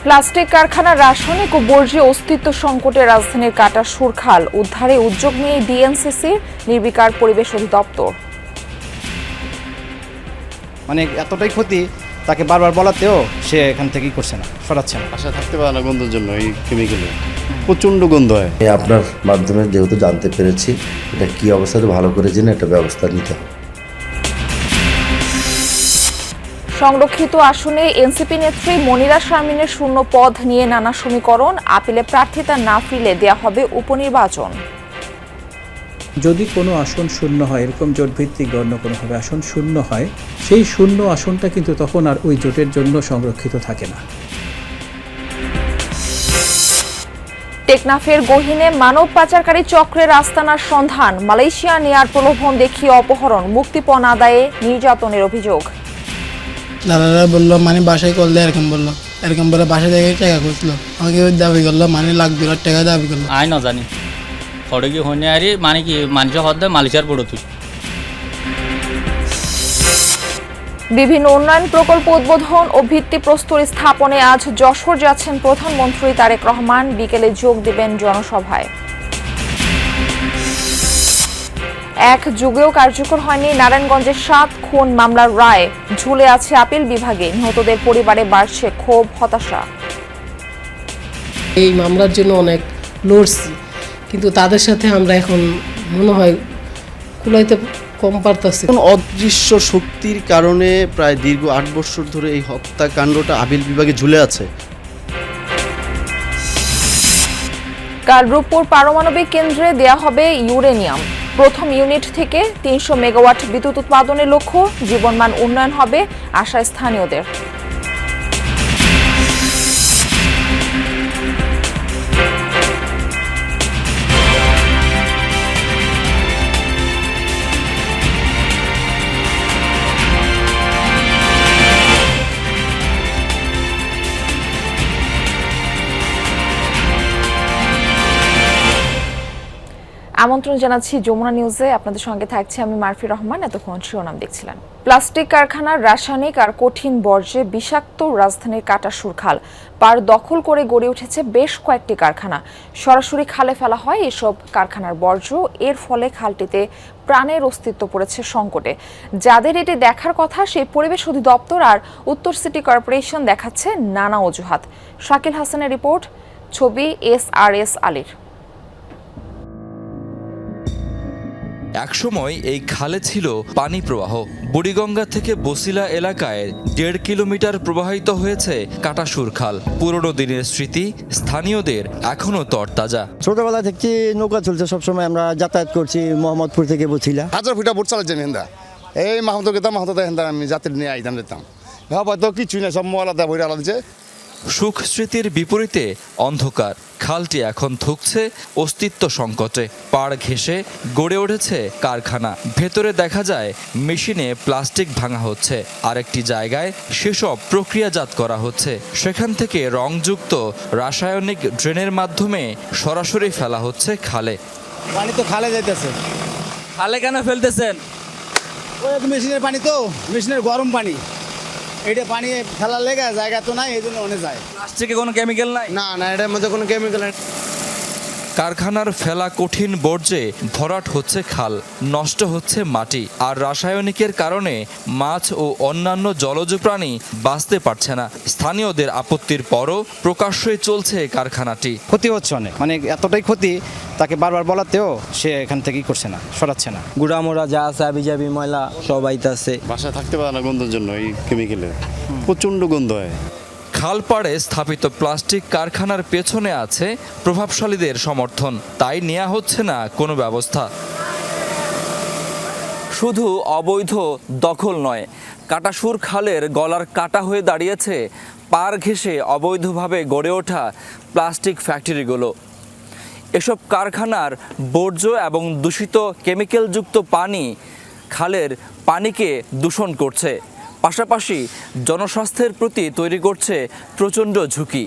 Plastic কারখানার রাসায়নিক ও বর্জ্য অস্তিত্ব সংকটে রাজধানীর কাটা সুরখাল উদ্ধারে উদ্যোগ নিয়ে ডিএনসিসির নির্বিকার পরিবেশ অধিদপ্তর। মানে এতটাই ক্ষতি, তাকে বারবার বলাতেও সে এখান থেকেই করছে না, সরাচ্ছে না। আশা থাকতে পারে না গন্ধের জন্য, এই কেমিক্যালে প্রচণ্ড গন্ধ হয়। আপনার মাধ্যমে যেহেতু জানতে পেরেছি, এটা কি অবস্থাতে ভালো করে জেনে একটা ব্যবস্থা নিতে হবে। সংরক্ষিত আসনে এনসিপি নেত্রী মনিরা শারমিনের শূন্য পদ নিয়ে নানা সমীকরণ, আপিলে প্রার্থিতা না ফিরলে দেয়া হবে উপনির্বাচন। যদি কোনো আসন শূন্য হয়, এরকম জোটভিত্তিক অন্য কোনোভাবে আসন শূন্য হয়, সেই শূন্য আসনটা কিন্তু তখন আর ওই জোটের জন্য সংরক্ষিত থাকে না। টেকনাফের গহীনে মানব পাচারকারী চক্রের আস্তানার সন্ধান, মালয়েশিয়া নেয়ার প্রলোভন দেখিয়ে অপহরণ, মুক্তিপণ আদায়ে নির্যাতনের অভিযোগ। দাদারা বললো মানে বাসায় করলে এরকম বলে বাসা থেকে টাকা করছিল, আমাকে দাবি করলো মানে লাখ 2 লাখ টাকা দাবি করলো। আয় না জানি ফটো কি হনে আরে মানে কি মানুষের হদ্দে মালয়েশিয়ার পড়ো তুই। বিভিন্ন উন্নয়ন প্রকল্প উদ্বোধন ও ভিত্তিপ্রস্তর স্থাপনে আজ যশোর যাচ্ছেন প্রধানমন্ত্রী তারেক রহমান, বিকেলে যোগ দেবেন জনসভায়। এক যুগেও কার্যকর হয়নি নারায়ণগঞ্জের 7 খুন মামলার রায়, ঝুলে আছে আপিল বিভাগে, নিহতদের পরিবারে বাড়ছে ক্ষোভ, হতাশা। এই মামলার জন্য অনেক লড়ছি, কিন্তু তাদের সাথে আমরা এখন মনে হয় কুলাইতে কম পারতাছি। অদৃশ্য শক্তির কারণে প্রায় দীর্ঘ 8 বছর ধরে এই হত্যাকাণ্ডটা আপিল বিভাগে ঝুলে আছে। কাল রূপপুর পারমাণবিক কেন্দ্রে দেয়া হবে ইউরেনিয়াম। প্রথম ইউনিট থেকে 300 মেগাওয়াট বিদ্যুৎ উৎপাদনের লক্ষ্য, জীবনমান উন্নয়ন হবে আশা স্থানীয়দের। আমন্ত্রণ জানাচ্ছি যমুনা নিউজে, আপনাদের সঙ্গে থাকছি আমি মারফি রহমান। এতক্ষণ শিরোনাম দেখছিলেন। প্লাস্টিক কারখানার রাসায়নিক আর কঠিন বর্জ্যে বিষাক্ত রাজধানীর কাটা সুরখাল পার দখল করে গড়ে উঠেছে বেশ কয়েকটি কারখানা। সরাসরি খালে ফেলা হয় এসব কারখানার বর্জ্য, এর ফলে খালটিতে প্রাণের অস্তিত্ব পড়েছে সংকটে। যাদের এটি দেখার কথা সেই পরিবেশ অধিদপ্তর আর উত্তর সিটি কর্পোরেশন দেখাচ্ছে নানা অজুহাত। শাকিল হাসানের রিপোর্ট, ছবি SRS আলীর। একসময় এই খালে ছিল পানি প্রবাহ। বুড়িগঙ্গা থেকে বসিলা এলাকায় 1.5 কিলোমিটার প্রবাহিত হয়েছে কাটাসুর খাল। পুরনো দিনের স্মৃতি স্থানীয়দের এখনো তরতাজা। ছোটবেলা থেকে নৌকা চলছে, সবসময় আমরা যাতায়াত করছি মোহাম্মদপুর থেকে বসিলা। 1000 ফুটা বোট চালাচ্ছে হেন্দা, এই মাহমুদ গেতাম মাহমুদ হেন্দা আমি যাত্রী নিয়ে আইতাম যেতাম, হয়তো কিছুই না, সব আলাদা বই আলাদা। সুখ স্মৃতির বিপরীতে অন্ধকার, খালটি এখন থুকছে অস্তিত্ব সংকটে। পাড় ঘেঁষে গড়ে উঠেছে কারখানা, ভেতরে দেখা যায় মেশিনে প্লাস্টিক ভাঙা হচ্ছে, আরেকটি জায়গায় সেসব প্রক্রিয়াজাত করা হচ্ছে। সেখান থেকে রংযুক্ত রাসায়নিক ড্রেনের মাধ্যমে সরাসরি ফেলা হচ্ছে খালে। পানি তো খালে যাইতেছে। খালে কেন ফেলতেছেন? ওই মেশিনের পানি, তো মেশিনের গরম পানি, এটা পানি ফেলার লেগে জায়গা তো নাই, এই জন্য অনেক যায়। প্লাস্টিকে কোনো কেমিক্যাল নাই? না না, এটার মধ্যে কোনো কেমিক্যাল নাই। কারখানার ফেলা কঠিন বর্জ্যে ভরাট হচ্ছে খাল, নষ্ট হচ্ছে মাটি, আর রাসায়নিকের কারণে মাছ ও অন্যান্য জলজ প্রাণী বাঁচতে পারছে না। স্থানীয়দের আপত্তির পরও প্রকাশ্যই চলছে কারখানাটি। ক্ষতি হচ্ছে অনেক, মানে এতটাই ক্ষতি, তাকে বারবার বলাতেও সে এখান থেকেই করছে না, সরাচ্ছে না। গুড়ামোড়া যা আছে, আবিজাবি ময়লা সব আইতাছে। বাসা থাকতে পারে না গন্ধের জন্য, এই কেমিক্যালে প্রচণ্ড গন্ধ হয়। খালপাড়ে স্থাপিত প্লাস্টিক কারখানার পেছনে আছে প্রভাবশালীদের সমর্থন, তাই নেওয়া হচ্ছে না কোনো ব্যবস্থা। শুধু অবৈধ দখল নয়, কাটাসুর খালের গলার কাটা হয়ে দাঁড়িয়েছে পাড় ঘেঁষে অবৈধভাবে গড়ে ওঠা প্লাস্টিক ফ্যাক্টরিগুলো। এসব কারখানার বর্জ্য এবং দূষিত কেমিক্যালযুক্ত পানি খালের পানিকে দূষণ করছে, পাশাপাশি জনস্বাস্থ্যের প্রতি তৈরি করছে প্রচণ্ড ঝুঁকি।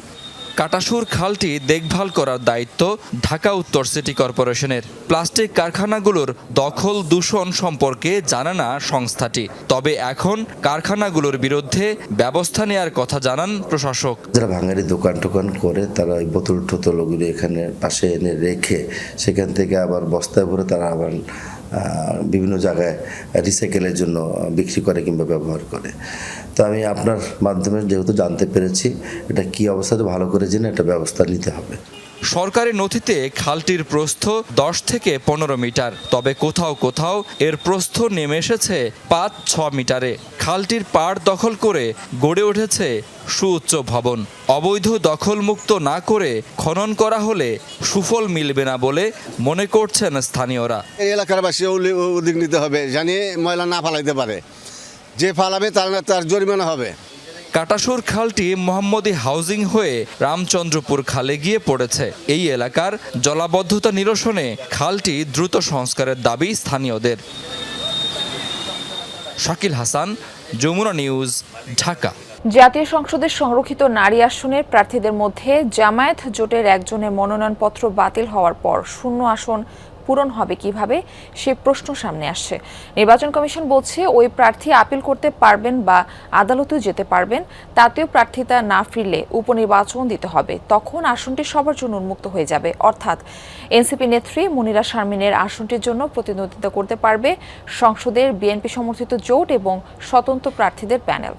কাটাসুর খালটি দেখভাল করার দায়িত্ব ঢাকা উত্তর সিটি কর্পোরেশনের। প্লাস্টিক কারখানাগুলোর দখল দূষণ সম্পর্কে জানে না সংস্থাটি। তবে এখন কারখানাগুলোর বিরুদ্ধে ব্যবস্থা নেওয়ার কথা জানান প্রশাসক। যারা ভাঙাড়ি দোকান টোকান করে তারা ওই বোতল টোতলগুলি এখানে পাশে এনে রেখে সেখান থেকে আবার বস্তায় ভরে তারা আবার বিভিন্ন জায়গায় রিসাইকেলের জন্য বিক্রি করে কিংবা ব্যবহার করে। তো আমি আপনার মাধ্যমে যেহেতু জানতে পেরেছি এটা কি অবস্থাতে ভালো করে জেনে একটা ব্যবস্থা নিতে হবে। সরকারি নথিতে খালটির প্রস্থ 10 থেকে 15 মিটার, তবে কোথাও কোথাও এর প্রস্থ নেমে এসেছে 5-6 মিটারে। খালটির পাড় দখল করে গড়ে উঠেছে সুউচ্চ ভবন। অবৈধ দখলমুক্ত না করে খনন করা হলে সুফল মিলবে না বলে মনে করছেন স্থানীয়রা। এই এলাকার বাসী উদ্যোগ নিতে হবে, জানি ময়লা না ফালাইতে পারে, যে ফালাবে তার জরিমানা হবে। কাটাসুর খালটি মোহাম্মদী হাউজিং হয়ে রামচন্দ্রপুর খালে গিয়ে পড়েছে। এই এলাকার জলাবদ্ধতা নিরসনে খালটি দ্রুত সংস্কারের দাবি স্থানীয়দের। শাকিল হাসান, যমুনা নিউজ, ঢাকা। জাতীয় সংসদের সংরক্ষিত নারী আসনের প্রার্থীদের মধ্যে জামায়াত জোটের একজনের মনোনয়নপত্র বাতিল হওয়ার পর শূন্য আসন পূরণ হবে কিভাবে, সে প্রশ্ন সামনে আসছে। নির্বাচন কমিশন বলছে ওই প্রার্থী আপিল করতে পারবেন বা আদালতে যেতে পারবেন। তাতেও প্রার্থিতা না ফিরলে উপনির্বাচন দিতে হবে, তখন আসনটি সবার জন্য উন্মুক্ত হয়ে যাবে। অর্থাৎ এনসিপি নেত্রী মনিরা শারমিনের আসনটির জন্য প্রতিদ্বন্দ্বিতা করতে পারবে সংসদের বিএনপি সমর্থিত জোট এবং স্বতন্ত্র প্রার্থীদের প্যানেল।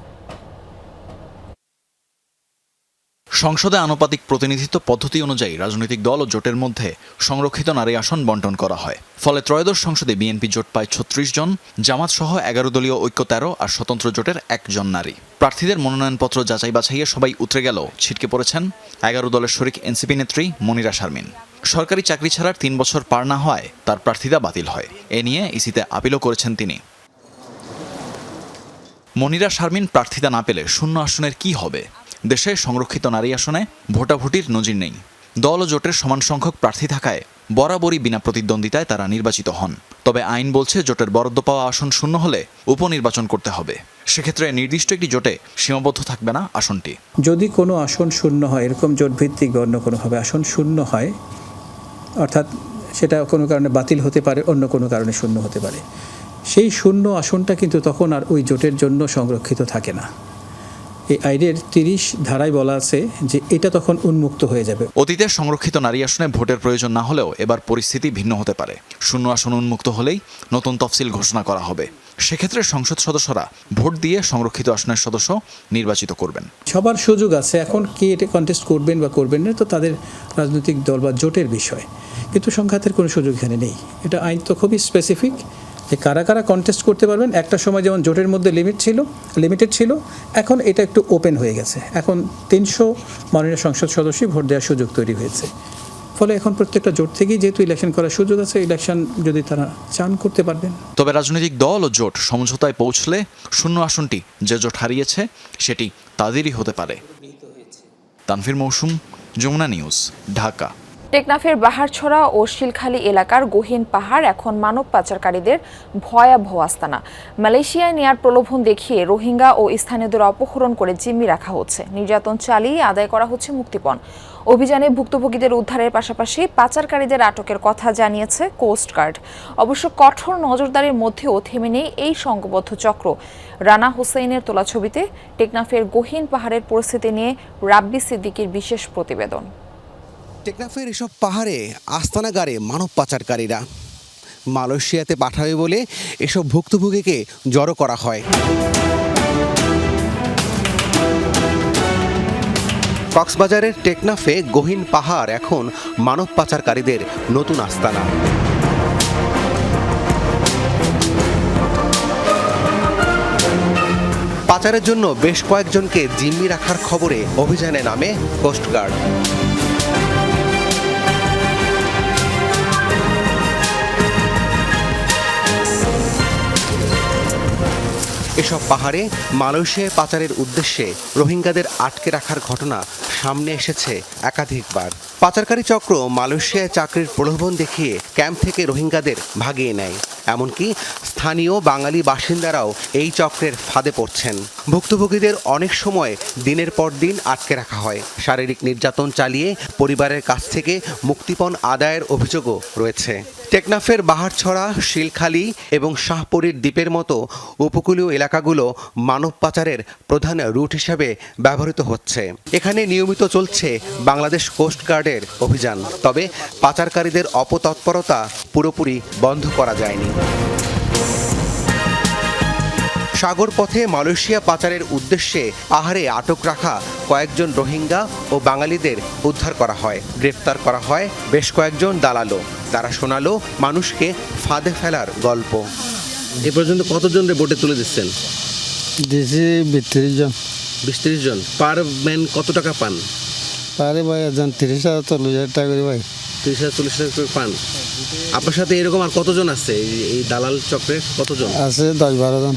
সংসদে আনুপাতিক প্রতিনিধিত্ব পদ্ধতি অনুযায়ী রাজনৈতিক দল ও জোটের মধ্যে সংরক্ষিত নারী আসন বন্টন করা হয়। ফলে ত্রয়োদশ সংসদে বিএনপি জোট পায় 36 জন, জামাত সহ 11 দলীয় ঐক্য 13 আর স্বতন্ত্র জোটের 1 জন নারী। প্রার্থীদের মনোনয়নপত্র যাচাই বাছাইয়ে সবাই উতরে গেল ছিটকে পড়েছেন 11 দলের শরিক এনসিপি নেত্রী মনিরা শারমিন। সরকারি চাকরি ছাড়ার 3 বছর পার না হয় তার প্রার্থিতা বাতিল হয়। এ নিয়ে ইসিতে আপিলও করেছেন তিনি। মনিরা শারমিন প্রার্থিতা না পেলে শূন্য আসনের কি হবে? দেশে সংরক্ষিত নারী আসনে ভোটাভুটির নজির নেই। দল ও জোটের সমান সংখ্যক প্রার্থী থাকায় বরাবরই বিনা প্রতিদ্বন্দ্বিতায় তারা নির্বাচিত হন। তবে আইন বলছে জোটের বরাদ্দ পাওয়া আসন শূন্য হলে উপনির্বাচন করতে হবে। সেক্ষেত্রে নির্দিষ্ট একটি জোটে সীমাবদ্ধ থাকবে না আসনটি। যদি কোনো আসন শূন্য হয়, এরকম জোটভিত্তিক বা অন্য কোনোভাবে আসন শূন্য হয়, অর্থাৎ সেটা কোনো কারণে বাতিল হতে পারে, অন্য কোনো কারণে শূন্য হতে পারে, সেই শূন্য আসনটা কিন্তু তখন আর ওই জোটের জন্য সংরক্ষিত থাকে না। এই আইনের 30 ধারায় বলা আছে যে এটা তখন উন্মুক্ত হয়ে যাবে। অতীতে সংরক্ষিত নারী আসনে ভোটের প্রয়োজন না হলেও এবার পরিস্থিতি ভিন্ন হতে পারে। শূন্য আসন উন্মুক্ত হলেই নতুন তফসিল ঘোষণা করা হবে। সেক্ষেত্রে সংসদ সদস্যরা ভোট দিয়ে সংরক্ষিত আসনের সদস্য নির্বাচিত করবেন। সবার সুযোগ আছে, এখন কে এটা কন্টেস্ট করবেন বা করবেন না তো তাদের রাজনৈতিক দল বা জোটের বিষয়, কিন্তু সংঘাতের কোনো সুযোগ এখানে নেই। এটা আইন তো খুবই স্পেসিফিক যে কারা কারা কন্টেস্ট করতে পারবেন। একটা সময় যেমন জোটের মধ্যে লিমিটেড ছিল, এখন এটা একটু ওপেন হয়ে গেছে। এখন 300 মাননীয় সংসদ সদস্যই ভোট দেওয়ার সুযোগ তৈরি হয়েছে। ফলে এখন প্রত্যেকটা জোট থেকেই যেহেতু ইলেকশন করার সুযোগ আছে, ইলেকশন যদি তারা চান করতে পারবেন। তবে রাজনৈতিক দল ও জোট সমঝোতায় পৌঁছলে শূন্য আসনটি যে জোট হারিয়েছে সেটি তাদেরই হতে পারে। তানভীর মৌসুম, যমুনা নিউজ, ঢাকা। টেকনাফের বাহারছড়া ও শিলখালী এলাকার গহীন পাহাড় এখন মানব পাচারকারীদের ভয়াবহ আস্তানা। মালয়েশিয়ায় নেয়ার প্রলোভন দেখিয়ে রোহিঙ্গা ও স্থানীয়দের অপহরণ করে জিম্মি রাখা হচ্ছে, নির্যাতন চালিয়ে আদায় করা হচ্ছে মুক্তিপণ। অভিযানে ভুক্তভোগীদের উদ্ধারের পাশাপাশি পাচারকারীদের আটকের কথা জানিয়েছে কোস্টগার্ড। অবশ্য কঠোর নজরদারির মধ্যেও থেমে নেই এই সংঘবদ্ধ চক্র। রানা হোসেইনের তোলা ছবিতে টেকনাফের গহীন পাহাড়ের পরিস্থিতি নিয়ে রাব্বি সিদ্দিকীর বিশেষ প্রতিবেদন। টেকনাফের এসব পাহাড়ে আস্তানা গাড়ে মানব পাচারকারীরা। মালয়েশিয়াতে পাঠাবে বলে এসব ভুক্তভোগীকে জড়ো করা হয়। কক্সবাজারের টেকনাফে গহীন পাহাড় এখন মানব পাচারকারীদের নতুন আস্তানা। পাচারের জন্য বেশ কয়েকজনকে জিম্মি রাখার খবরে অভিযানে নামে কোস্টগার্ড। এসব পাহাড়ে মালয়েশিয়ায় পাচারের উদ্দেশ্যে রোহিঙ্গাদের আটকে রাখার ঘটনা সামনে এসেছে একাধিকবার। পাচারকারী চক্র মালয়েশিয়ায় চাকরির প্রলোভন দেখিয়ে ক্যাম্প থেকে রোহিঙ্গাদের ভাগিয়ে নেয়। এমনকি স্থানীয় বাঙালি বাসিন্দারাও এই চক্রের ফাঁদে পড়ছেন। ভুক্তভোগীদের অনেক সময় দিনের পর দিন আটকে রাখা হয়। শারীরিক নির্যাতন চালিয়ে পরিবারের কাছ থেকে মুক্তিপণ আদায়ের অভিযোগও রয়েছে। টেকনাফের বাহারছড়া, শিলখালী এবং শাহপরীর দ্বীপের মতো উপকূলীয় এলাকাগুলো মানব পাচারের প্রধান রুট হিসেবে ব্যবহৃত হচ্ছে। এখানে নিয়মিত চলছে বাংলাদেশ কোস্টগার্ডের অভিযান, তবে পাচারকারীদের অপতৎপরতা পুরোপুরি বন্ধ করা যায়নি। সাগর পথে মালয়েশিয়া পাচারের উদ্দেশ্যে পাহাড়ে আটক রাখা কয়েকজন রোহিঙ্গা ও বাঙালিদের উদ্ধার করা হয়। গ্রেফতার করা হয় বেশ কয়েকজন দালালও। তারা শোনালো মানুষকে ফাঁদে ফেলার গল্প। এ পর্যন্ত কতজনরে বোটে তুলে দিচ্ছেন? দিয়েছি 32 জন। 20-30 জন। পার ম্যান কত টাকা পান? পারে ভাই একজন 30,000-40,000 টাকা করে ভাই। 30,000-40,000 করে পান। আপনার সাথে এরকম আর কতজন আছে এই দালাল চক্রের? কতজন আছে? 10-12 জন।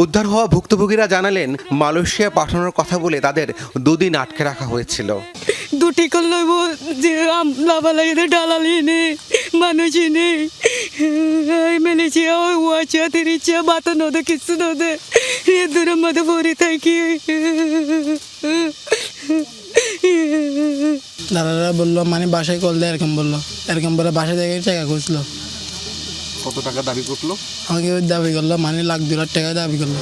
উদ্ধার হওয়া ভুক্তভোগীরা জানালেন মালয়েশিয়া পাঠানোর কথা বলে তাদের 2 দিন আটকে রাখা হয়েছিল। দুটি করলে যে লাভালাগিতে ডালালি নেই, মানুষই নেই। মেলেছিয়া ওই ওয়াচিয়া তিরিচিয়া বাতা নদে কিছু নদে দূরের মধ্যে ভরে থাকি। দাদারা বললো মানে বাসায় করলে এরকম বললো, এরকম বলে বাসা থেকে টাকা করছিল। কত টাকা দাবি করলো? আমাকে দাবি করলো মানে $1,00,000 টাকা দাবি করলো।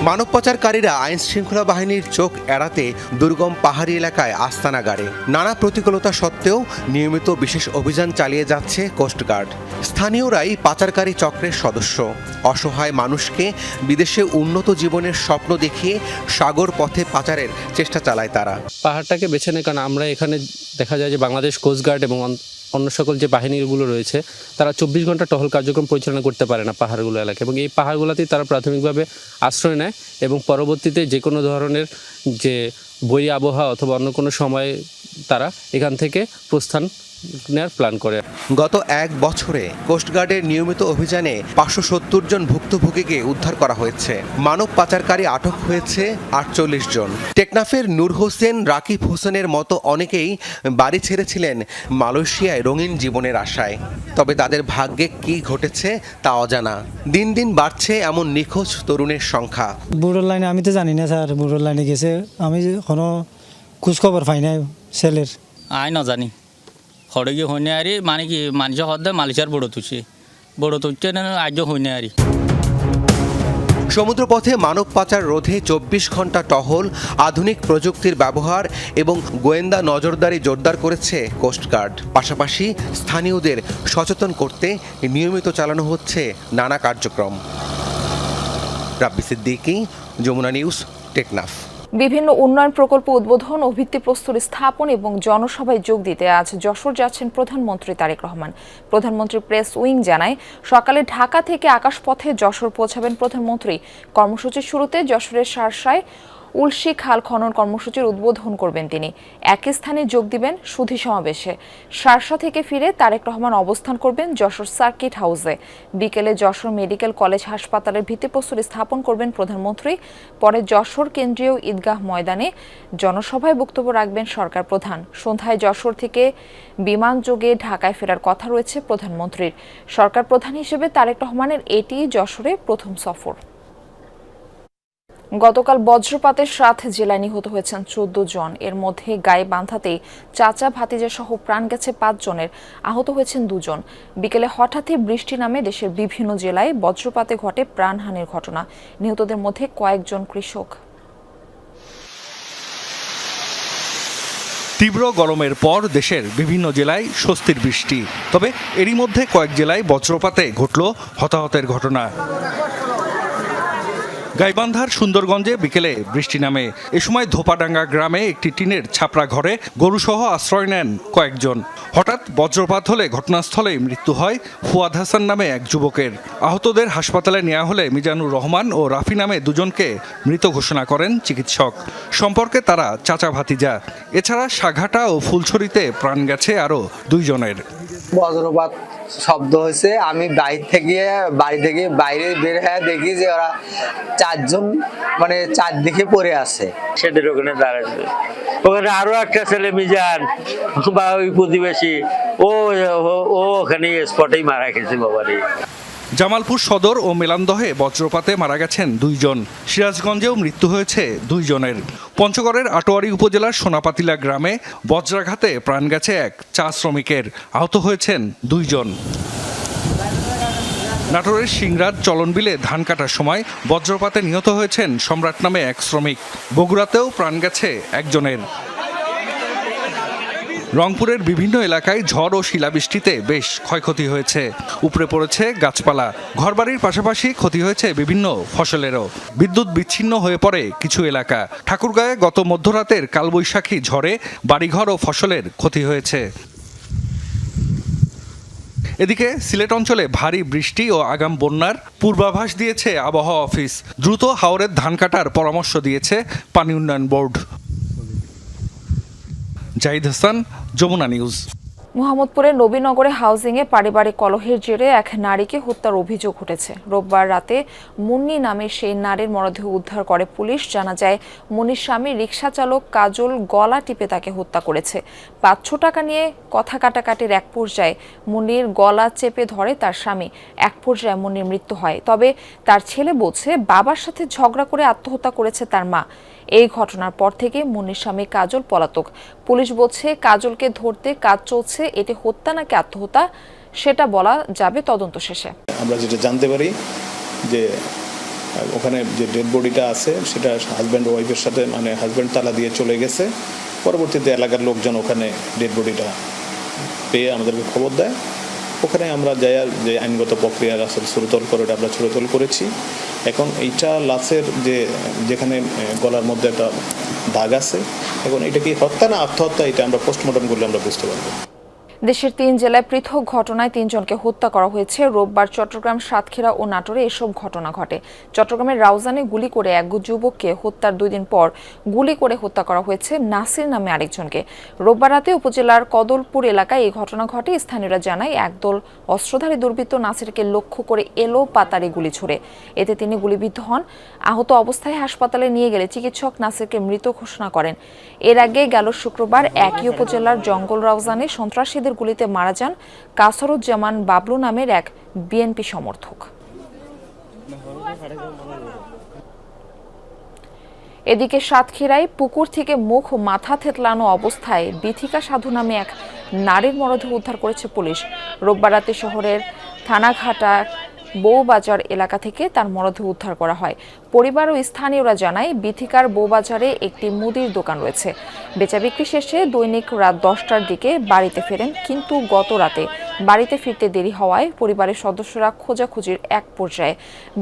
মানব পাচারকারীরা আইন শৃঙ্খলা বাহিনীর চোখ এড়াতে দুর্গম পাহাড়ি এলাকায় আস্তানা গাড়ে। নানা প্রতিকূলতা সত্ত্বেও নিয়মিত বিশেষ অভিযান চালিয়ে যাচ্ছে কোস্টগার্ড। স্থানীয়রাই পাচারকারী চক্রের সদস্য। অসহায় মানুষকে বিদেশে উন্নত জীবনের স্বপ্ন দেখিয়ে সাগর পথে পাচারের চেষ্টা চালায় তারা। পাহাড়টাকে বেছে নেয় কারণ আমরা এখানে দেখা যায় যে বাংলাদেশ কোস্টগার্ড এবং অন্য সকল যে বাহিনীগুলো রয়েছে তারা 24 ঘন্টা টহল কার্যক্রম পরিচালনা করতে পারে না পাহাড়গুলো এলাকায়, এবং এই পাহাড়গুলোতেই তারা প্রাথমিকভাবে আশ্রয় নেয় এবং পরবর্তীতে যে কোনো ধরনের যে বৈরী আবহাওয়া অথবা অন্য কোনো সময় তারা এখান থেকে প্রস্থান নেওয়ার প্ল্যান করে। গত 1 বছরে কোস্টগার্ডের নিয়মিত অভিযানে 570 জন ভুক্তভোগীকে উদ্ধার করা হয়েছে। মানব পাচারকারী আটক হয়েছে 48 জন। টেকনাফের নূর হোসেন, রাকিব হোসেনের মতো অনেকেই বাড়ি ছেড়েছিলেন মালয়েশিয়ায় রঙিন জীবনের আশায়। তবে তাদের ভাগ্যে কি ঘটেছে তা অজানা। দিন দিন বাড়ছে এমন নিখোঁজ তরুণের সংখ্যা। বুড়োর লাইনে আমি তো জানি না স্যার, বুড়োর লাইনে গেছে আমি কোনো খোঁজখবর পাই নাই ছেলের। আয় না জানি হরে গিয়ে হইনে আরি মানে কি মানুষ হদ্দে মালয়েশিয়ার বড় তুলছে আজ হইনে আরি। সমুদ্রপথে মানব পাচার রোধে 24 ঘন্টা টহল, আধুনিক প্রযুক্তির ব্যবহার এবং গোয়েন্দা নজরদারি জোরদার করেছে কোস্টগার্ড। পাশাপাশি স্থানীয়দের সচেতন করতে নিয়মিত চালানো হচ্ছে নানা কার্যক্রম। রাব্বি সিদ্দিকী, যমুনা নিউজ, টেকনাফ। বিভিন্ন উন্নয়ন প্রকল্প উদ্বোধন ও ভিত্তিপ্রস্তর স্থাপন এবং জনসভায় যোগ দিতে আজ যশোর যাচ্ছেন প্রধানমন্ত্রী তারেক রহমান। প্রধানমন্ত্রী প্রেস উইং জানায়, সকালে ঢাকা থেকে আকাশপথে যশোর পৌঁছাবেন প্রধানমন্ত্রী। কর্মসূচির শুরুতে যশোরের শার্শায় উলশি খাল খনন কর্মসূচির উদ্বোধন করবেন তিনি। একই স্থানে যোগ দিবেন সুধী সমাবেশে। শার্শা থেকে ফিরে তারেক রহমান অবস্থান করবেন যশোর সার্কিট হাউসে। বিকেলে যশোর মেডিকেল কলেজ হাসপাতালের ভিত্তিপ্রস্তর স্থাপন করবেন প্রধানমন্ত্রী। পরে যশোর কেন্দ্রীয় ঈদগাহ ময়দানে জনসভায় বক্তব্য রাখবেন সরকার প্রধান। সন্ধ্যায় যশোর থেকে বিমান যোগে ঢাকায় ফেরার কথা রয়েছে প্রধানমন্ত্রীর। সরকার প্রধান হিসেবে তারেক রহমানের এটি যশোরে প্রথম সফর। গতকাল বজ্রপাতের 7 জেলায় নিহত হয়েছেন 14 জন। এর মধ্যে গাইবান্ধাতেই চাচা ভাতিজা সহ প্রাণ গেছে 5 জনের, আহত হয়েছেন 2 জন। বিকেলে হঠাৎই বৃষ্টি নামে দেশের বিভিন্ন জেলায় বজ্রপাতে ঘটে প্রাণহানির ঘটনা। নিহতদের মধ্যে কয়েকজন কৃষক। তীব্র গরমের পর দেশের বিভিন্ন জেলায় স্বস্তির বৃষ্টি, তবে এরই মধ্যে কয়েক জেলায় বজ্রপাতে ঘটল হতাহতের ঘটনা। গাইবান্ধার সুন্দরগঞ্জে বিকেলে বৃষ্টি নামে। এ সময় ধোপাডাঙ্গা গ্রামে একটি টিনের ছাপরা ঘরে গরুসহ আশ্রয় নেন কয়েকজন। হঠাৎ বজ্রপাত হলে ঘটনাস্থলেই মৃত্যু হয় ফুয়াদ হাসান নামে এক যুবকের। আহতদের হাসপাতালে নেওয়া হলে মিজানুর রহমান ও রাফি নামে 2 জনকে মৃত ঘোষণা করেন চিকিৎসক। সম্পর্কে তারা চাচা ভাতিজা। এছাড়া সাঘাটা ও ফুলছড়িতে প্রাণ গেছে আরও 2 জনের। বজ্রপাত শব্দ হয়েছে, আমি বাড়ি থেকে বাইরে বের হয়ে দেখি যে ওরা 4 জন মানে চারদিকে পড়ে আছে। সেদের ওখানে দাঁড়াচ্ছে, ওখানে আরো একটা ছেলে মিজান বা ওই প্রতিবেশী ও ওখানে স্পটেই মারা গেছে বাবারে। জামালপুর সদর ও মেলান্দহে বজ্রপাতে মারা গেছেন 2 জন। সিরাজগঞ্জেও মৃত্যু হয়েছে 2 জনের। পঞ্চগড়ের আটোয়ারী উপজেলার সোনাপাতিলা গ্রামে বজ্রাঘাতে প্রাণ গেছে এক চা শ্রমিকের, আহত হয়েছেন 2 জন। নাটোরের সিংড়ার চলনবিলে ধান কাটার সময় বজ্রপাতে নিহত হয়েছেন সম্রাট নামে এক শ্রমিক। বগুড়াতেও প্রাণ গেছে একজনের। রংপুরের বিভিন্ন এলাকায় ঝড় ও শিলাবৃষ্টিতে বেশ ক্ষয়ক্ষতি হয়েছে, উপড়ে পড়েছে গাছপালা। ঘরবাড়ির পাশাপাশি ক্ষতি হয়েছে বিভিন্ন ফসলেরও। বিদ্যুৎ বিচ্ছিন্ন হয়ে পড়ে কিছু এলাকা। ঠাকুরগাঁয়ে গত মধ্যরাতের কালবৈশাখী ঝড়ে বাড়িঘর ও ফসলের ক্ষতি হয়েছে। এদিকে সিলেট অঞ্চলে ভারী বৃষ্টি ও আগাম বন্যার পূর্বাভাস দিয়েছে আবহাওয়া অফিস। দ্রুত হাওরের ধান কাটার পরামর্শ দিয়েছে পানি উন্নয়ন বোর্ড। জাহিদ হাসান, যমুনা নিউজ। মোহাম্মদপুরের নবীনগরে হাউজিংয়ে পারিবারিক কলহের জেরে এক নারীকে হত্যার অভিযোগ উঠেছে। রোববার রাতে মুন্নি নামে সেই নারীর মরদেহ উদ্ধার করে পুলিশ। জানা যায়, মুন্নির স্বামী রিকশা চালক কাজল গলা টিপে তাকে হত্যা করেছে। 500 টাকা নিয়ে কথা কাটাকাটির এক পর্যায়ে মুন্নির গলা চেপে ধরে তার স্বামী। এক পর্যায়ে মুন্নির মৃত্যু হয়। তবে তার ছেলে বলছে বাবার সাথে ঝগড়া করে আত্মহত্যা করেছে তার মা। এই ঘটনার পর থেকে মুন্নির স্বামী কাজল পলাতক। পুলিশ বলছে কাজলকে ধরতে কাজ চলছে। এটি হত্যা নাকি আত্মহত্যা সেটা বলা যাবে তদন্ত শেষে। আমরা যেটা জানতে পারি যে ওখানে যে ডেড বডিটা আছে সেটা হাজব্যান্ড ও ওয়াইফের সাথে মানে হাজব্যান্ড তালা দিয়ে চলে গেছে। পরবর্তীতে এলাকার লোকজন ওখানে ডেড বডিটা পেয়ে আমাদেরকে খবর দেয়। ওখানে আমরা যাই যে আইনগত প্রক্রিয়া আসলে সুরতল করে আমরা সুরতল করেছি। এখন এইটা লাশের যেখানে গলার মধ্যে একটা দাগ আছে, এখন এটা কি হত্যা না আত্মহত্যা এটা আমরা পোস্টমর্টম করলে আমরা বুঝতে পারবো। দেশের 3 জেলায় পৃথক ঘটনায় 3 জনকে হত্যা করা হয়েছে। রোববার চট্টগ্রাম, সাতক্ষীরা ও নাটোরে এসব ঘটনা ঘটে। চট্টগ্রামের রাউজানে গুলি করে এক যুবককে হত্যার 2 দিন পর গুলি করে হত্যা করা হয়েছে নাসির নামে আরেকজনকে। রোববার রাতে উপজেলার কদলপুর এলাকায় এই ঘটনা ঘটে। স্থানীয়রা জানায় একদল অস্ত্রধারী দুর্বৃত্ত নাসিরকে লক্ষ্য করে এলো পাতারে গুলি ছুড়ে। এতে তিনি গুলিবিদ্ধ হন। আহত অবস্থায় হাসপাতালে নিয়ে গেলে চিকিৎসক নাসিরকে মৃত ঘোষণা করেন। এর আগে গেল শুক্রবার একই উপজেলার জঙ্গল রাউজানে সন্ত্রাসীদের গুলিতে মারা যান কাসরুজ্জামান বাবলু নামের এক বিএনপি সমর্থক। এদিকে সাতক্ষীরায় পুকুর থেকে মুখ ও মাথা থেতলানো অবস্থায় বিথিকা সাধু নামে এক নারীর মরদেহ উদ্ধার করেছে পুলিশ। রোববার রাতে শহরের থানাঘাটা বউবাজার এলাকা থেকে তার মরদেহ উদ্ধার করা হয়। পরিবার ও স্থানীয়রা জানায়, বিথিকার বউবাজারে একটি মুদির দোকান রয়েছে। বেচাবিক্রি শেষে দৈনিক রাত 10টার দিকে বাড়িতে ফেরেন, কিন্তু গত রাতে বাড়িতে ফিরতে দেরি হওয়ায় পরিবারের সদস্যরা খোঁজাখুঁজির এক পর্যায়ে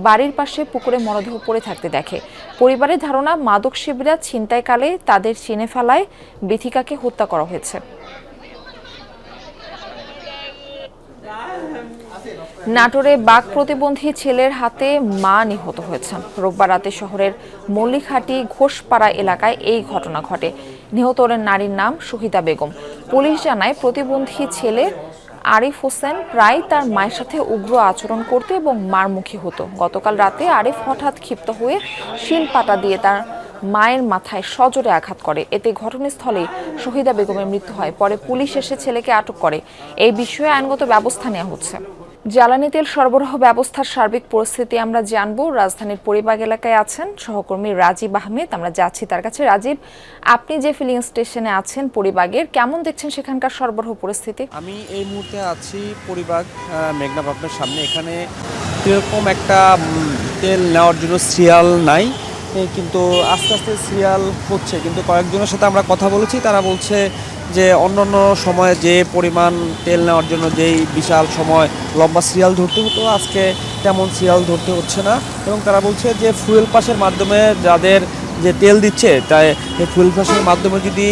বাড়ির পাশে পুকুরে মরদেহ পড়ে থাকতে দেখে। পরিবারের ধারণা, মাদক সেবীরা ছিনতাইকালে তাদের চিনে ফেলায় বিথিকাকে হত্যা করা হয়েছে। নাটোরে বাঘ প্রতিবন্ধী ছেলের হাতে মা নিহত হয়েছেন। রোববার রাতে শহরের মল্লিকহাটি ঘোষপাড়া এলাকায় এই ঘটনা ঘটে। নিহত নারীর নাম শহীদা বেগম। পুলিশ জানায়, প্রতিবন্ধী ছেলে আরিফ হোসেন প্রায় তার মায়ের সাথে উগ্র আচরণ করত এবং মারমুখী হতো। গতকাল রাতে আরিফ হঠাৎ ক্ষিপ্ত হয়ে শিলপাটা দিয়ে তার মায়ের মাথায় সজোরে আঘাত করে। এতে ঘটনাস্থলেই শহীদা বেগমের মৃত্যু হয়। পরে পুলিশ এসে ছেলেকে আটক করে। এই বিষয়ে আইনগত ব্যবস্থা নেওয়া হচ্ছে। জ্বালানি তেল সরবরাহ ব্যবস্থার সার্বিক পরিস্থিতি আমরা জানবো। রাজধানীর পরিবাগ এলাকায় আছেন সহকর্মী রাজীব আহমেদ। আমরা যাচ্ছি তার কাছে। রাজীব, আপনি যে ফিলিং স্টেশনে আছেন পরিবাগের, কেমন দেখছেন সেখানকার সরবরাহ পরিস্থিতি? আমি এই মুহূর্তে আছি পরিবাগ মেঘনা পাম্পের সামনে। এখানে এরকম একটা তেল নেওয়ার জন্য সিরিয়াল নাই, কিন্তু আস্তে আস্তে সিরিয়াল হচ্ছে। কিন্তু কয়েকজনের সাথে আমরা কথা বলেছি, তারা বলছে যে অন্যান্য সময়ে যে পরিমাণ তেল নেওয়ার জন্য যেই বিশাল সময় লম্বা সিরিয়াল ধরতে হতো, আজকে তেমন সিরিয়াল ধরতে হচ্ছে না। এবং তারা বলছে যে ফুয়েল পাসের মাধ্যমে যাদের যে তেল দিচ্ছে, তাই ফুয়েল পাসের মাধ্যমে যদি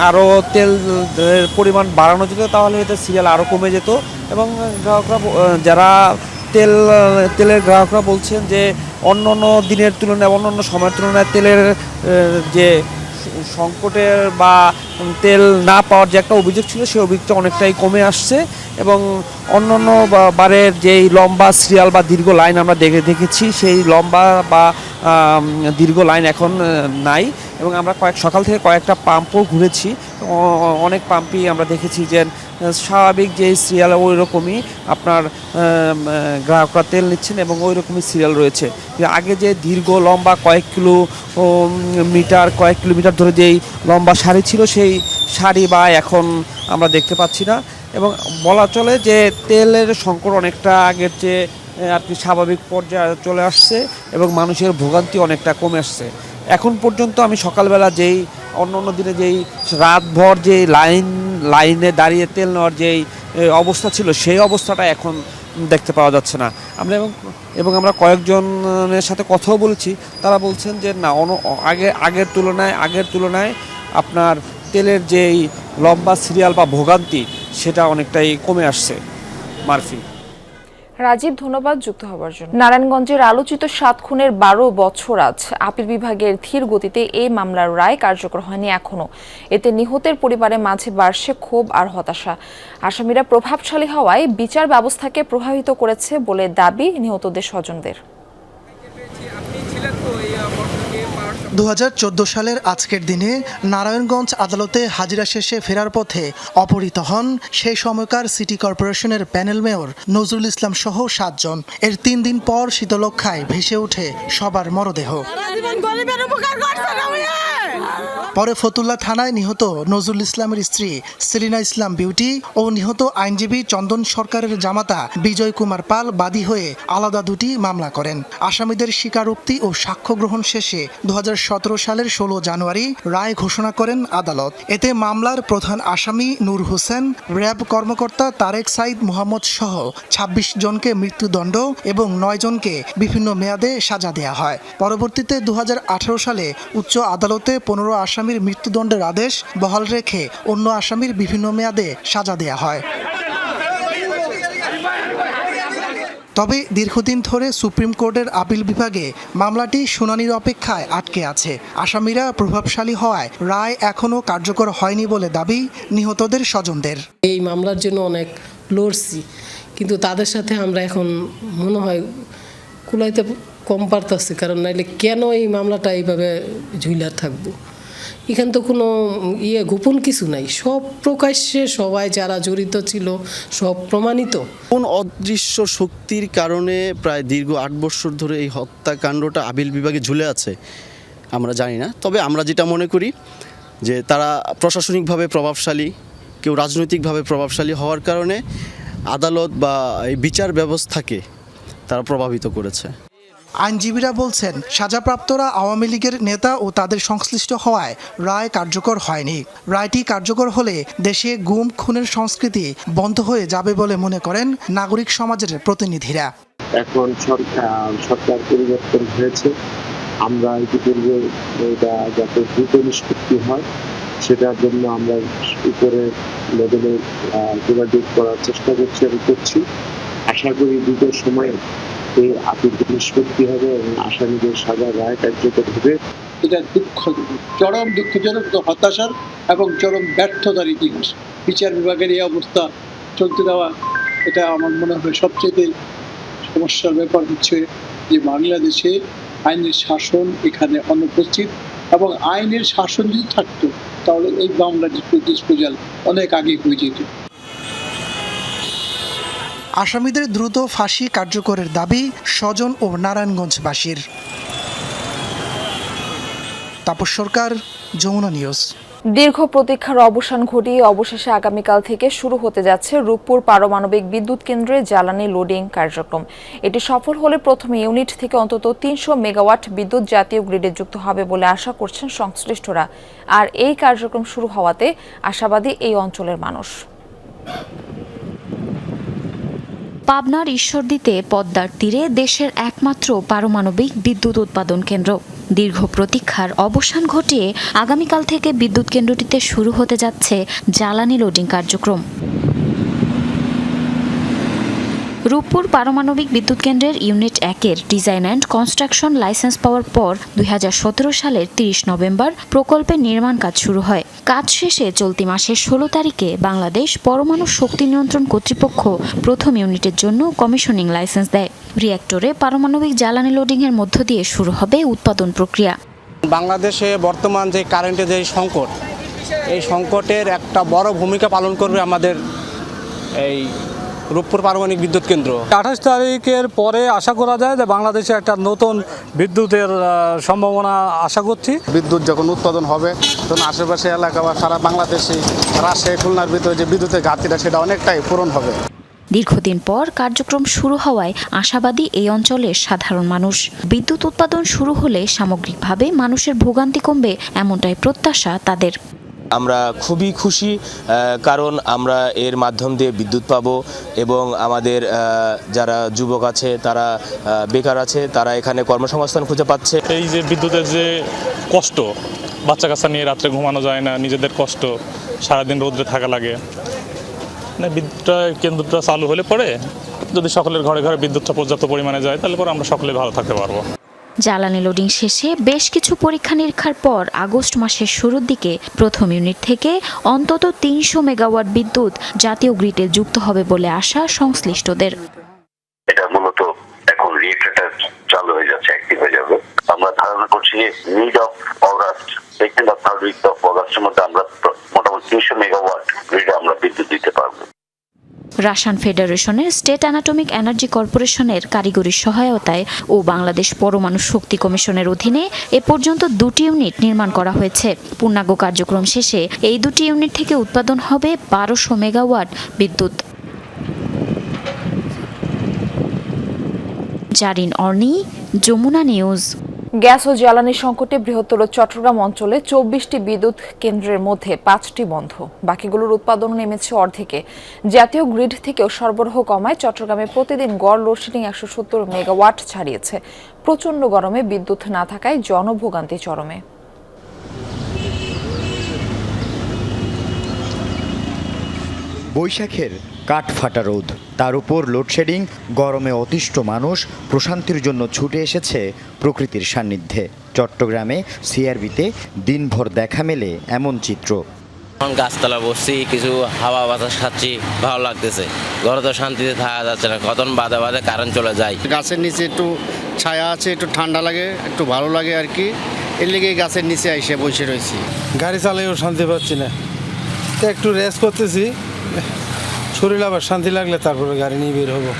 আরও তেল পরিমাণ বাড়ানো যেত তাহলে হয়তো সিরিয়াল আরও কমে যেত। এবং গ্রাহকরা, যারা তেলের গ্রাহকরা বলছেন যে অন্যান্য দিনের তুলনায়, অন্যান্য সময়ের তুলনায় তেলের যে সংকটের বা তেল না পাওয়ার যে একটা অভিযোগ ছিল, সেই অভিযোগটা অনেকটাই কমে আসছে। এবং অন্যান্য বারের যেই লম্বা সিরিয়াল বা দীর্ঘ লাইন আমরা দেখেছি, সেই লম্বা বা দীর্ঘ লাইন এখন নাই এবং আমরা সকাল থেকে কয়েকটা পাম্পও ঘুরেছি। অনেক পাম্পই আমরা দেখেছি যে স্বাভাবিক যে সিরিয়াল ওই রকমই আপনার গ্রাহকরা তেল নিচ্ছেন এবং ওই রকমই সিরিয়াল রয়েছে। আগে যে দীর্ঘ লম্বা কয়েক কিলোমিটার ধরে যেই লম্বা সারি ছিল সেই সারি বা এখন আমরা দেখতে পাচ্ছি না এবং বলা চলে যে তেলের সংকট অনেকটা আগের চেয়ে আর কি স্বাভাবিক পর্যায়ে চলে আসছে এবং মানুষের ভোগান্তি অনেকটা কমে আসছে। এখন পর্যন্ত আমি সকালবেলা যেই অন্য দিনে যেই রাতভর যেই লাইনে দাঁড়িয়ে তেল নেওয়ার যেই অবস্থা ছিল সেই অবস্থাটা এখন দেখতে পাওয়া যাচ্ছে না। আমরা এবং আমরা কয়েকজনের সাথে কথাও বলেছি, তারা বলছেন যে না আগের তুলনায় আপনার তেলের যেই লম্বা সিরিয়াল বা ভোগান্তি সেটা অনেকটাই কমে আসছে। মারফি। রাজীব, ধন্যবাদ যুক্ত হওয়ার জন্য। নারায়ণগঞ্জের আলোচিত 7 খুনের 12 বছর আজ আপিল বিভাগের ধীর গতিতে এই মামলার রায় কার্যকর হয়নি এখনো। এতে নিহতের পরিবারের মাঝে বাড়ছে ক্ষোভ আর হতাশা। আসামিরা প্রভাবশালী হওয়ায় বিচার ব্যবস্থাকে প্রভাবিত করেছে বলে দাবি নিহতদের স্বজনদের। 2014 সালের আজকের দিনে নারায়ণগঞ্জ আদালতে হাজিরা শেষে ফেরার পথে অপহৃত হন সেই সময়কার সিটি কর্পোরেশনের প্যানেল মেয়র নজরুল ইসলাম সহ 7 জন। এর 3 দিন পর শীতলক্ষ্যায় ভেসে ওঠে সবার মরদেহ। পরে ফতুল্লা থানায় নিহত নজরুল ইসলামের স্ত্রী সেলিনা ইসলাম বিউটি ও নিহত আইনজীবী চন্দন সরকারের জামাতা বিজয় কুমার পাল বাদী হয়ে আলাদা 2টি মামলা করেন। আসামিদের স্বীকারোক্তি ও সাক্ষ্য গ্রহণ শেষে 2017 সালের 16 জানুয়ারি রায় ঘোষণা করেন আদালত। এতে মামলার প্রধান আসামি নূর হোসেন, র্যাব কর্মকর্তা তারেক সাইদ মোহাম্মদ সহ 26 জনকে মৃত্যুদণ্ড এবং 9 জনকে বিভিন্ন মেয়াদে সাজা দেয়া হয়। পরবর্তীতে 2018 সালে উচ্চ আদালতে 15 আসামির মৃত্যুদণ্ডের আদেশ বহাল রেখে অন্য আসামির বিভিন্ন মেয়াদে সাজা দেয়া হয়। তবে দীর্ঘদিন ধরে সুপ্রিম কোর্টের আপিল বিভাগে মামলাটি শুনানির অপেক্ষায় আটকে আছে। আসামিরা প্রভাবশালী হওয়ায় রায় এখনও কার্যকর হয়নি বলে দাবি নিহতদের স্বজনদের। এই মামলার জন্য অনেক লড়ছি, কিন্তু তাদের সাথে আমরা এখন মনে হয় কুলাইতে কম পারতেছি, কারণ নাইলে কেন এই মামলাটা এইভাবে ঝুইলা থাকবো। এখানে তো কোনো গোপন কিছু নাই, সব প্রকাশ্যে সবাই যারা জড়িত ছিল সব প্রমাণিত। কোন অদৃশ্য শক্তির কারণে প্রায় দীর্ঘ 8 বছর ধরে এই হত্যাকাণ্ডটা আপিল বিভাগে ঝুলে আছে আমরা জানি না। তবে আমরা যেটা মনে করি যে তারা প্রশাসনিকভাবে প্রভাবশালী, কেউ রাজনৈতিকভাবে প্রভাবশালী হওয়ার কারণে আদালত বা এই বিচার ব্যবস্থাকে তারা প্রভাবিত করেছে। আইনজীবীরা বলছেন সাজাপ্রাপ্তরা আওয়ামী লীগের নেতা ও তাদের সংশ্লিষ্ট হওয়ায় রায় কার্যকর হয়নি। রায়টি কার্যকর হলে দেশে গুম খুনের সংস্কৃতি বন্ধ হয়ে যাবে বলে মনে করেন নাগরিক সমাজের প্রতিনিধিরা। এখন সরকার পরিবর্তন হয়েছে, আমরা ইতিপূর্বে এটা যাতে দ্রুত নিষ্পত্তি হয় সেটার জন্য আমরা উপরে লেভেলে যোগাযোগ করার চেষ্টা করছি। আশা করি দ্রুত সময়ে এই আপিল নিষ্পত্তি হবে এবং আসামিদের সাজার রায় কার্যকর হবে। এটা চরম দুঃখজনক, হতাশার এবং চরম ব্যর্থতার ইতিহাস। বিচার বিভাগের এই অবস্থা চলতে দেওয়া, এটা আমার মনে হয় সবচেয়ে সমস্যার ব্যাপার হচ্ছে যে বাংলাদেশে আইনের শাসন এখানে অনুপস্থিত, এবং আইনের শাসন যদি থাকতো তাহলে এই মামলার ডিসপোজাল অনেক আগে হয়ে যেত। আসামিদের দ্রুত ফাঁসি কার্যকরের দাবি স্বজন ও নারায়ণগঞ্জবাসীর। তাপস সরকার, যমুনা নিউজ। দীর্ঘ প্রতীক্ষার অবসান ঘটিয়ে অবশেষে আগামীকাল থেকে শুরু হতে যাচ্ছে রূপপুর পারমাণবিক বিদ্যুৎ কেন্দ্রে জ্বালানি লোডিং কার্যক্রম। এটি সফল হলে প্রথম ইউনিট থেকে অন্তত 300 মেগাওয়াট বিদ্যুৎ জাতীয় গ্রিডে যুক্ত হবে বলে আশা করছেন সংশ্লিষ্টরা। আর এই কার্যক্রম শুরু হওয়াতে আশাবাদী এই অঞ্চলের মানুষ। পাবনার ঈশ্বরদীতে পদ্মার তীরে দেশের একমাত্র পারমাণবিক বিদ্যুৎ উৎপাদন কেন্দ্র। দীর্ঘ প্রতীক্ষার অবসান ঘটিয়ে আগামীকাল থেকে বিদ্যুৎ কেন্দ্রটিতে শুরু হতে যাচ্ছে জ্বালানি লোডিং কার্যক্রম। রূপপুর পারমাণবিক বিদ্যুৎ কেন্দ্রের ইউনিট 1-এর ডিজাইন অ্যান্ড কনস্ট্রাকশন লাইসেন্স পাওয়ার পর 2017 সালের 30 নভেম্বর প্রকল্পের নির্মাণ কাজ শুরু হয়। কাজ শেষে চলতি মাসের 16 তারিখে বাংলাদেশ পরমাণু শক্তি নিয়ন্ত্রণ কর্তৃপক্ষ প্রথম ইউনিটের জন্য কমিশনিং লাইসেন্স দেয়। রিঅ্যাক্টরে পারমাণবিক জ্বালানি লোডিংয়ের মধ্য দিয়ে শুরু হবে উৎপাদন প্রক্রিয়া। বাংলাদেশে বর্তমান যে কারেন্টের যে সংকট, এই সংকটের একটা বড় ভূমিকা পালন করবে আমাদের এই রূপপুর পারমাণবিক বিদ্যুৎ কেন্দ্র। 28 তারিখের পরে আশা করা যায় যে বাংলাদেশে একটা নতুন বিদ্যুতের সম্ভাবনা আশা করছি। বিদ্যুৎ যখন উৎপাদন হবে তখন আশেপাশে এলাকা বা সারা বাংলাদেশে রাজশাহী খুলনার ভিতরে যে বিদ্যুতের ঘাটতিটা সেটা অনেকটাই পূরণ হবে। দীর্ঘদিন পর কার্যক্রম শুরু হওয়ায় আশাবাদী এই অঞ্চলের সাধারণ মানুষ। বিদ্যুৎ উৎপাদন শুরু হলে সামগ্রিকভাবে মানুষের ভোগান্তি কমবে, এমনটাই প্রত্যাশা তাদের। আমরা খুবই খুশি, কারণ আমরা এর মাধ্যম দিয়ে বিদ্যুৎ পাবো এবং আমাদের যারা যুবক আছে, তারা বেকার আছে, তারা এখানে কর্মসংস্থান খুঁজে পাচ্ছে। এই যে বিদ্যুতের যে কষ্ট, বাচ্চা কাচ্চা নিয়ে রাত্রে ঘুমানো যায় না, নিজেদের কষ্ট, সারাদিন রোদ্রে থাকা লাগে, বিদ্যুৎটা কেন্দ্রটা চালু হলে পরে যদি সকলের ঘরে ঘরে বিদ্যুৎটা পর্যাপ্ত পরিমাণে যায় তাহলে পরে আমরা সকলে ভালো থাকতে পারবো। জ্বালানি লোডিং শেষে বেশ কিছু পরীক্ষা নিরীক্ষার পর আগস্ট মাসের শুরুর দিকে প্রথম ইউনিট থেকে অন্তত 300 মেগাওয়াট বিদ্যুৎ জাতীয় গ্রিডে যুক্ত হবে বলে আশা সংশ্লিষ্টদের। এটা মূলত এখন রিঅ্যাক্টরটা চালু হয়ে যাচ্ছে, অ্যাক্টিভ হয়ে যাবে। আমরা ধারণা করছি mid of August, second of third week of অগাস্টের মধ্যে আমরা মোটামুটি 300 মেগাওয়াট গ্রিডে আমরা বিদ্যুৎ দিতে পারবো। রাশিয়ান ফেডারেশনের স্টেট অ্যানাটমিক এনার্জি কর্পোরেশনের কারিগরি সহায়তায় ও বাংলাদেশ পরমাণু শক্তি কমিশনের অধীনে এ পর্যন্ত 2টি ইউনিট নির্মাণ করা হয়েছে। পূর্ণাঙ্গ কার্যক্রম শেষে এই 2টি ইউনিট থেকে উৎপাদন হবে 1200 মেগাওয়াট বিদ্যুৎ। জারিন অর্নি, যমুনা নিউজ। গ্যাস ও জ্বালানি সংকটে বৃহত্তর চট্টগ্রাম অঞ্চলে 24টি বিদ্যুৎ কেন্দ্রের মধ্যে 5টি বন্ধ, বাকিগুলোর উৎপাদন নেমেছে অর্ধেকে। জাতীয় গ্রিড থেকেও সরবরাহ কমায় চট্টগ্রামে প্রতিদিন গড় লোডশেডিং 170 মেগাওয়াট ছাড়িয়েছে। প্রচণ্ড গরমে বিদ্যুৎ না থাকায় জনভোগান্তি চরমে। বৈশাখের কাঠ ফাটা রোদ, তার উপর লোডশেডিং, গরমে অতিষ্ঠ মানুষ প্রশান্তির জন্য ছুটে এসেছে প্রকৃতির সান্নিধ্যে। চট্টগ্রামে সিআরবিতে দিনভর দেখা মেলে এমন চিত্র। গাছতলা বসছি, কিছু হাওয়া বাতাস খাচ্ছি, ভালো লাগতেছে। ঘরে তো শান্তিতে থাকা যাচ্ছে না, কখন বাদে বাদে কারেন্ট চলে যায়। গাছের নিচে একটু ছায়া আছে, একটু ঠান্ডা লাগে, একটু ভালো লাগে আর কি। এর লেগে গাছের নিচে এসে বসে রয়েছি। গাড়ি চালাইও শান্তি পাচ্ছি না, তো একটু রেস্ট করতেছি, শরীর আবার শান্তি লাগলে তারপরে গাড়ি নিয়ে বের হবো।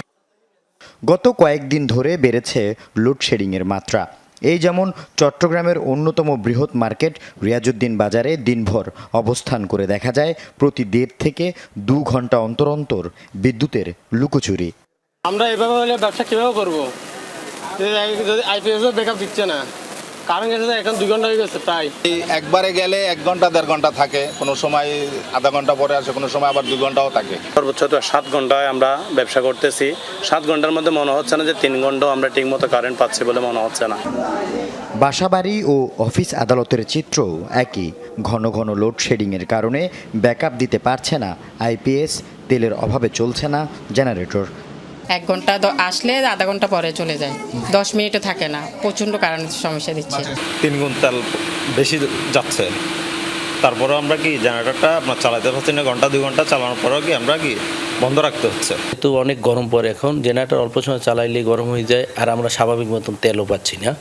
গত কয়েকদিন ধরে বেড়েছে লোডশেডিংয়ের মাত্রা। এই যেমন চট্টগ্রামের অন্যতম বৃহৎ মার্কেট রিয়াজউদ্দিন বাজারে দিনভর অবস্থান করে দেখা যায় প্রতি 1.5 থেকে 2 ঘন্টা অন্তর অন্তর বিদ্যুতের লুকোচুরি। আমরা এভাবে হলে ব্যবসা কীভাবে করবো? যদি আইপিএস ব্যাকআপ দিচ্ছে না, কারেন্ট গেছে এখন 2 ঘন্টা হয়ে গেছে প্রায়। একবারে গেলে 1 ঘন্টা 1.5 ঘন্টা থাকে, কোনো সময় আধা ঘন্টা পরে আসে, কোনো সময় আবার 2 ঘন্টাও থাকে। সর্বোচ্চ তো 7 ঘন্টায় আমরা ব্যবসা করতেছি। 7 ঘন্টার মধ্যে মনে হচ্ছে না যে 3 ঘন্টাও আমরা ঠিকমতো কারেন্ট পাচ্ছি বলে মনে হচ্ছে না। বাসাবাড়ি ও অফিস আদালতের চিত্র একই। ঘন ঘন লোডশেডিংয়ের কারণে ব্যাকআপ দিতে পারছে না আইপিএস, তেলের অভাবে চলছে না জেনারেটর। 1 ঘন্টা আসলে আধা ঘন্টা পরে চলে যায়, 10 মিনিটও থাকে না। প্রচণ্ড কারেন্টের সমস্যা দিচ্ছে। 3 গুণ তেল বেশি যাচ্ছে, তারপরেও আমরা কি জেনারেটরটা আপনার চালাতে পারছি না। ঘন্টা 2 ঘন্টা চালানোর পরেও কি আমরা কি বন্ধ রাখতে হচ্ছে। তো অনেক গরম পড়ে, এখন জেনারেটর অল্প সময় চালাইলেই গরম হয়ে যায়, আর আমরা স্বাভাবিক মতন তেলও পাচ্ছি না।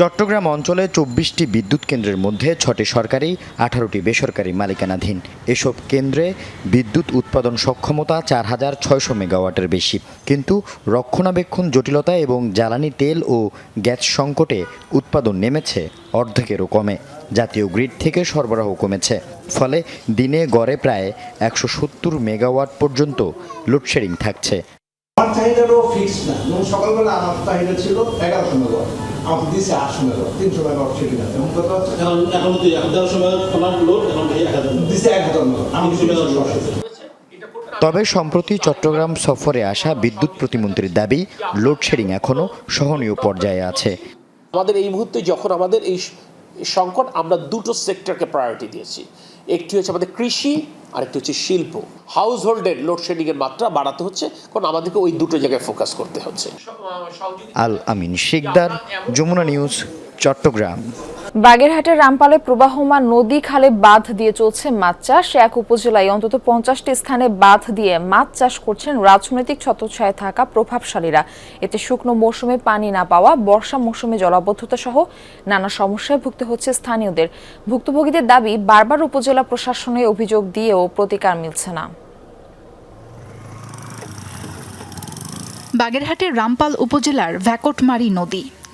চট্টগ্রাম অঞ্চলে 24টি বিদ্যুৎ কেন্দ্রের মধ্যে 6টি সরকারি, 18টি বেসরকারি মালিকানাধীন। এসব কেন্দ্রে বিদ্যুৎ উৎপাদন সক্ষমতা 4600 মেগাওয়াটের বেশি, কিন্তু রক্ষণাবেক্ষণ জটিলতা এবং জ্বালানি তেল ও গ্যাস সংকটে উৎপাদন নেমেছে অর্ধেকেরও কমে। জাতীয় গ্রিড থেকে সরবরাহ কমেছে, ফলে দিনে গড়ে প্রায় 170 মেগাওয়াট পর্যন্ত লোডশেডিং থাকছে। আমার চাহিদাটাও ফিক্সড না। যেমন সকালবেলা আমার চাহিদা ছিল 1100 মেগাওয়াট, আমাকে দিয়েছে 800 মেগাওয়াট, 300 মেগাওয়াট সেটি আছে। এখন কত হচ্ছে? এখন 1100 মেগাওয়াট তোমার লোড, এখন দিয়েছে 1000 মেগাওয়াট, আমি কিছু মেগাওয়াট সরাসরি। তবে সম্প্রতি চট্টগ্রাম সফরে আসা বিদ্যুৎ প্রতিমন্ত্রীর দাবি, লোডশেডিং এখনও সহনীয় পর্যায়ে আছে। আমাদের এই মুহূর্তে যখন আমাদের এই সংকট, আমরা দুটো সেক্টরকে প্রায়োরিটি দিয়েছি। একটি হচ্ছে আমাদের কৃষি আরেকটি হচ্ছে শিল্প। হাউস হোল্ডের লোডশেডিংয়ের মাত্রা বাড়াতে হচ্ছে, কারণ আমাদেরকে ওই দুটো জায়গায় ফোকাস করতে হচ্ছে। আল আমিন শিকদার, যমুনা নিউজ, চট্টগ্রাম। বাগেরহাটের রামপালে প্রবাহমান নদী খালে বাঁধ দিয়ে চলছে মাছ চাষ। এক উপজেলায় অন্তত 50টি স্থানে বাঁধ দিয়ে মাছ চাষ করছেন রাজনৈতিক ছত্রছায়ায় থাকা প্রভাবশালীরা। এতে শুকনো মৌসুমে পানি না পাওয়া, বর্ষা মৌসুমে জলাবদ্ধতা সহ নানা সমস্যায় ভুগতে হচ্ছে স্থানীয়দের। ভুক্তভোগীদের দাবি, বারবার উপজেলা প্রশাসনে অভিযোগ দিয়েও প্রতিকার মিলছে না। বাগেরহাটের রামপাল উপজেলার ভ্যাকটমারি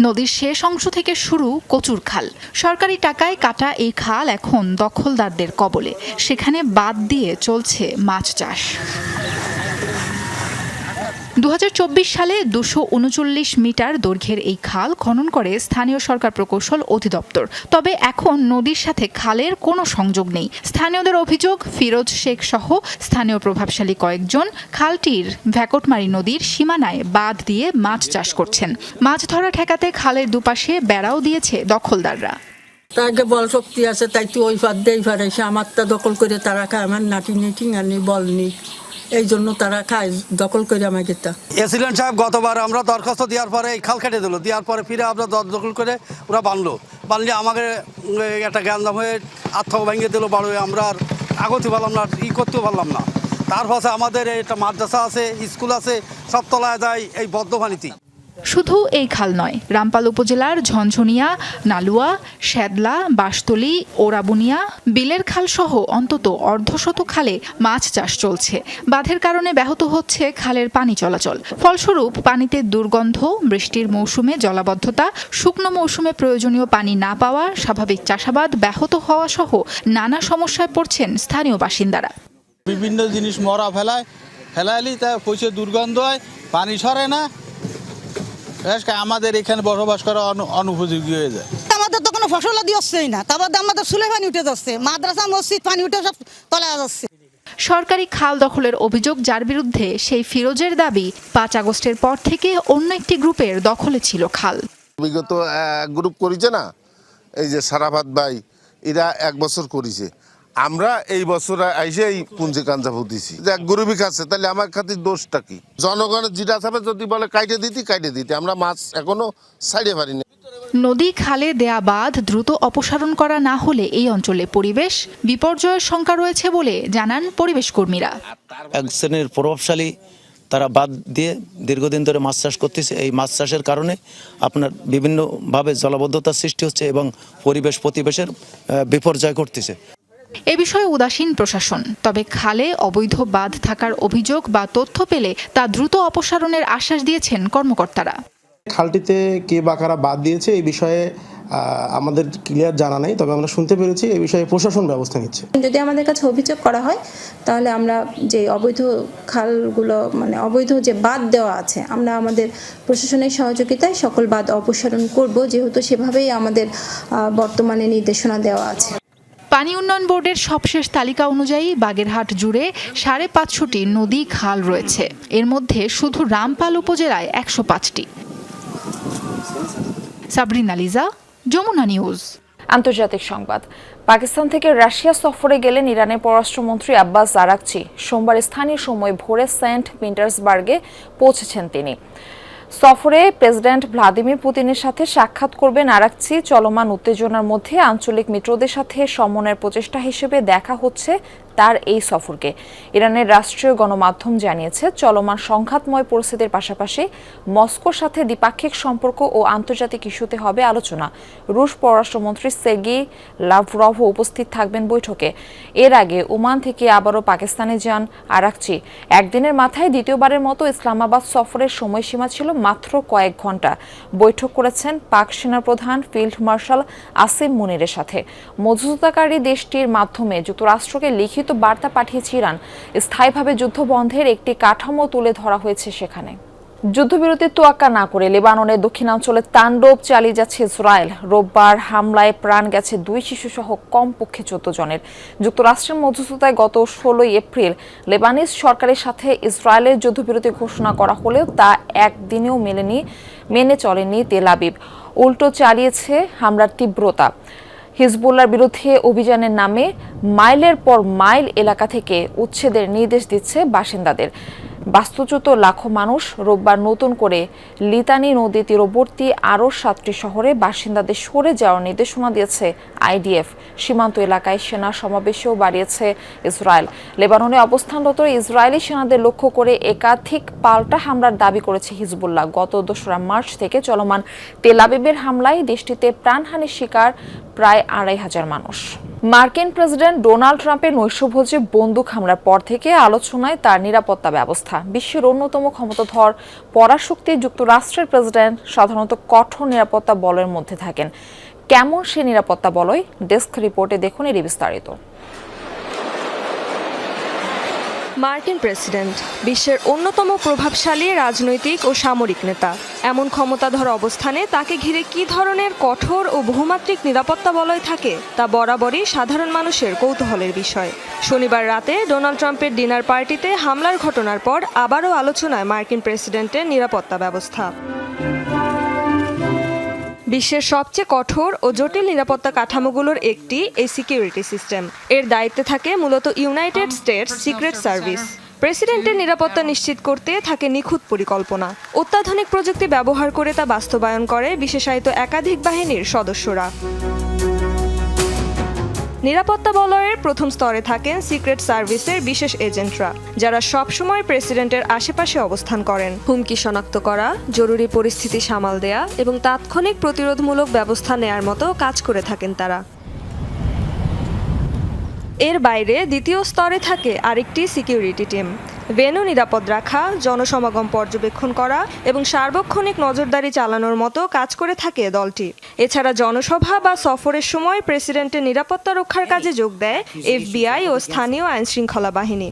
নদীর শেষ অংশ থেকে শুরু কচুর খাল। সরকারি টাকায় কাটা এই খাল এখন দখলদারদের কবলে। সেখানে বাঁধ দিয়ে চলছে মাছ চাষ। 2024 সালে 239 মিটার দৈর্ঘ্যের এই খাল খনন করে স্থানীয় সরকার প্রকৌশল অধিদপ্তর। তবে এখন নদীর সাথে খালের কোনো সংযোগ নেই। স্থানীয়দের অভিযোগ, ফিরোজ শেখ সহ স্থানীয় প্রভাবশালী কয়েকজন খালটির ভ্যাকটমারি নদীর সীমানায় বাঁধ দিয়ে মাছ চাষ করছেন। মাছ ধরা ঠেকাতে খালের দুপাশে বেড়াও দিয়েছে দখলদাররা। তাকে বল শক্তি আছে, তাই তো ওই পার দিয়ে পারে সে আমারটা দখল করে তারা খায়। আমার নাটি নেটিং আনি বল নেই, এই জন্য তারা খায় দখল করে আমাকে। এসিলেন্ট সাহেব গতবার আমরা দরখাস্ত দেওয়ার পরে এই খাল কেটে দিল, দেওয়ার পরে ফিরে আমরা দখল করে ওরা বানলে আমাকে একটা জ্ঞানদাম হয়ে আত্মাও ভেঙে দিল বড়। আমরা আর আগতে পারলাম না, করতেও পারলাম না। তার পাশে আমাদের একটা মাদ্রাসা আছে, স্কুল আছে, সব তলায় যায় এই বদ্ধপানিতে। শুধু এই খাল নয়, রামপাল উপজেলার ঝনঝনিয়া, নালুয়া, শ্যাদলা, বাঁশতলী, ওরাবুনিয়া, বিলের খাল সহ অন্তত অর্ধশত খালে মাছ চাষ চলছে। বাঁধের কারণে ব্যাহত হচ্ছে খালের পানি চলাচল। ফলস্বরূপ পানিতে দুর্গন্ধ, বৃষ্টির মৌসুমে জলাবদ্ধতা, শুকনো মৌসুমে প্রয়োজনীয় পানি না পাওয়া, স্বাভাবিক চাষাবাদ ব্যাহত হওয়া সহ নানা সমস্যায় পড়ছেন স্থানীয় বাসিন্দারা। বিভিন্ন জিনিস মরা ফেলাইলি তা পয়সা দুর্গন্ধ হয়, পানি সরে না, আমাদের এখানে বসবাস করা অনুপযোগী হয়ে যায়। আমাদের তো কোনো ফসল দিচ্ছেই না, তারপর আমাদের সুলে পানি উঠে যাচ্ছে, মাদ্রাসা মসজিদ পানি উঠে সব তলায় যাচ্ছে। সরকারি খাল দখলের অভিযোগ যার বিরুদ্ধে, সেই ফিরোজের দাবি 5 আগস্টের পর থেকে অন্য একটি গ্রুপের দখলে ছিল খাল। বিগত গ্রুপ করেছে না, এই যে সারাভাত ভাই, এরা 1 বছর করেছে। আমরা এই বছর আইসে এই পুঞ্জি কাঞ্জা ফুটিছি, এক গ্রুপই খাচ্ছে, তাহলে আমার খাতির দোষটা কি? জনগণের যেটা থাকবে যদি বলে কাইটে দিতে, আমরা মাছ এখনো ছাইড়ে পারিনি। নদী খালে দেয়া বাঁধ দ্রুত অপসারণ করা না হলে এই অঞ্চলে পরিবেশ বিপর্যয়ের শঙ্কা রয়েছে বলে জানান পরিবেশ কর্মীরা। এক শ্রেণীর প্রভাবশালী তারা বাঁধ দিয়ে দীর্ঘদিন ধরে মাছ চাষ করতেছে। এই মাছ চাষের কারণে আপনার বিভিন্নভাবে জলাবদ্ধতার সৃষ্টি হচ্ছে এবং পরিবেশের বিপর্যয় ঘটতেছে। এ বিষয়ে উদাসীন প্রশাসন। তবে খালে অবৈধ বাঁধ থাকার অভিযোগ বা তথ্য পেলে তা দ্রুত অপসারণের আশ্বাস দিয়েছেন কর্মকর্তারা। খালটিতে কে বা কারা বাদ দিয়েছে এই বিষয়ে আমাদের ক্লিয়ার জানা নেই, তবে আমরা শুনতে পেরেছি এই বিষয়ে প্রশাসন ব্যবস্থা নিচ্ছে। যদি আমাদের কাছে অভিযোগ করা হয় তাহলে আমরা যে অবৈধ খালগুলো মানে অবৈধ যে বাঁধ দেওয়া আছে, আমরা আমাদের প্রশাসনের সহযোগিতায় সকল বাঁধ অপসারণ করব, যেহেতু সেভাবেই আমাদের বর্তমানে নির্দেশনা দেওয়া আছে। পানি উন্নয়ন বোর্ডের সবশেষ তালিকা অনুযায়ী বাগেরহাট জুড়ে 550টি নদী খাল রয়েছে। এর মধ্যে শুধু রামপাল উপজেলায় 105টি। সাবরিনা লিজা, যমুনা নিউজ। আন্তর্জাতিক সংবাদ। পাকিস্তান থেকে রাশিয়া সফরে গেলেন ইরানের পররাষ্ট্রমন্ত্রী আব্বাস আরাকচি। সোমবার স্থানীয় সময় ভোরে সেন্ট পিটার্সবার্গে পৌঁছেছেন তিনি। সফরে প্রেসিডেন্ট ভ্লাদিমির পুতিনের সাথে সাক্ষাৎ করবেন আরাকচি। চলমান উত্তেজনার মধ্যে আঞ্চলিক মিত্রদের সাথে সমন্বয়ের প্রচেষ্টা হিসেবে দেখা হচ্ছে তার এই সফরকে। ইরানের রাষ্ট্রীয় গণমাধ্যম জানিয়েছে, চলমান সংঘাতময় পরিস্থিতির পাশাপাশি মস্কোর সাথে দ্বিপাক্ষিক সম্পর্ক ও আন্তর্জাতিক ইস্যুতে হবে আলোচনা। রুশ পররাষ্ট্রমন্ত্রী সের্গেই লাভরভও উপস্থিত থাকবেন বৈঠকে। এর আগে ওমান থেকে আবারও পাকিস্তানে যান আরাকচি। একদিনের মাথায় দ্বিতীয়বারের মতো ইসলামাবাদ সফরের সময়সীমা ছিল মাত্র কয়েক ঘন্টা। বৈঠক করেছেন পাক সেনাপ্রধান ফিল্ড মার্শাল আসিম মুনিরের সাথে। মধ্যস্থতাকারী দেশটির মাধ্যমে যুক্তরাষ্ট্রকে লিখিত বার্তা পাঠিয়েছে ইরান। স্থায়ীভাবে যুদ্ধবন্ধের একটি কাঠামো তুলে ধরা হয়েছে সেখানে। যুদ্ধবিরতির তোয়াক্কা না করে লেবাননের দক্ষিণাঞ্চলে তাণ্ডব চালিয়ে যাচ্ছে ইসরায়েল। রোববার হামলায় প্রাণ গেছে 2 শিশুসহ কমপক্ষে 14 জনের। যুক্তরাষ্ট্রের মধ্যস্থতায় গত 16 এপ্রিল লেবানিজ সরকারের সাথে ইসরায়েলের যুদ্ধবিরতি ঘোষণা করা হলেও তা একদিনেও মেনে চলেনি তেল আবিব। উল্টো চালিয়েছে হামলার তীব্রতা। হিজবুল্লাহর বিরুদ্ধে অভিযানের নামে মাইলের পর মাইল এলাকা থেকে উচ্ছেদের নির্দেশ দিচ্ছে বাসিন্দাদের। বাস্তুচ্যুত লাখো মানুষ রোববার নতুন করে লিতানি নদী তীরবর্তী আরও 7টি শহরে বাসিন্দাদের সরে যাওয়ার নির্দেশনা দিয়েছে আইডিএফ। সীমান্ত এলাকায় সেনা সমাবেশও বাড়িয়েছে ইসরায়েল। লেবাননে অবস্থানরত ইসরায়েলি সেনাদের লক্ষ্য করে একাধিক পাল্টা হামলার দাবি করেছে হিজবুল্লাহ। গত 2রা মার্চ থেকে চলমান তেল আবিবের হামলায় দেশটিতে প্রাণহানির শিকার প্রায় 2,500 মানুষ। মার্কিন প্রেসিডেন্ট ডোনাল্ড ট্রাম্পের নৈশভোজে বন্দুক হামলার পর থেকে আলোচনায় তার নিরাপত্তা ব্যবস্থা। বিশ্বের অন্যতম ক্ষমতাধর পরাশক্তি যুক্তরাষ্ট্রের প্রেসিডেন্ট সাধারণত কঠোর নিরাপত্তা বলয়ের মধ্যে থাকেন। কেমন সে নিরাপত্তা বলয়? ডেস্ক রিপোর্টে দেখুন এর বিস্তারিত। মার্কিন প্রেসিডেন্ট বিশ্বের অন্যতম প্রভাবশালী রাজনৈতিক ও সামরিক নেতা। এমন ক্ষমতাধর অবস্থানে তাকে ঘিরে কী ধরনের কঠোর ও বহুমাত্রিক নিরাপত্তা বলয় থাকে তা বরাবরই সাধারণ মানুষের কৌতূহলের বিষয়। শনিবার রাতে ডোনাল্ড ট্রাম্পের ডিনার পার্টিতে হামলার ঘটনার পর আবারও আলোচনায় মার্কিন প্রেসিডেন্টের নিরাপত্তা ব্যবস্থা। বিশ্বের সবচেয়ে কঠোর ও জটিল নিরাপত্তা কাঠামোগুলোর একটি এই সিকিউরিটি সিস্টেম। এর দায়িত্বে থাকে মূলত ইউনাইটেড স্টেটস সিক্রেট সার্ভিস। প্রেসিডেন্টের নিরাপত্তা নিশ্চিত করতে থাকে নিখুঁত পরিকল্পনা। অত্যাধুনিক প্রযুক্তি ব্যবহার করে তা বাস্তবায়ন করে বিশেষায়িত একাধিক বাহিনীর সদস্যরা। নিরাপত্তা বলয়ের প্রথম স্তরে থাকেন সিক্রেট সার্ভিসের বিশেষ এজেন্টরা, যারা সবসময় প্রেসিডেন্টের আশেপাশে অবস্থান করেন। হুমকি শনাক্ত করা, জরুরি পরিস্থিতি সামাল দেয়া এবং তাৎক্ষণিক প্রতিরোধমূলক ব্যবস্থা নেয়ার মতো কাজ করে থাকেন তারা। এর বাইরে দ্বিতীয় স্তরে থাকে আরেকটি সিকিউরিটি টিম। ভেন্যু নিরাপদ রাখা, জনসমাগম পর্যবেক্ষণ করা এবং সার্বক্ষণিক নজরদারি চালানোর মতো কাজ করে থাকে দলটি। এছাড়া জনসভা বা সফরের সময় প্রেসিডেন্টের নিরাপত্তা রক্ষার কাজে যোগ দেয় FBI ও স্থানীয় আইনশৃঙ্খলা বাহিনী।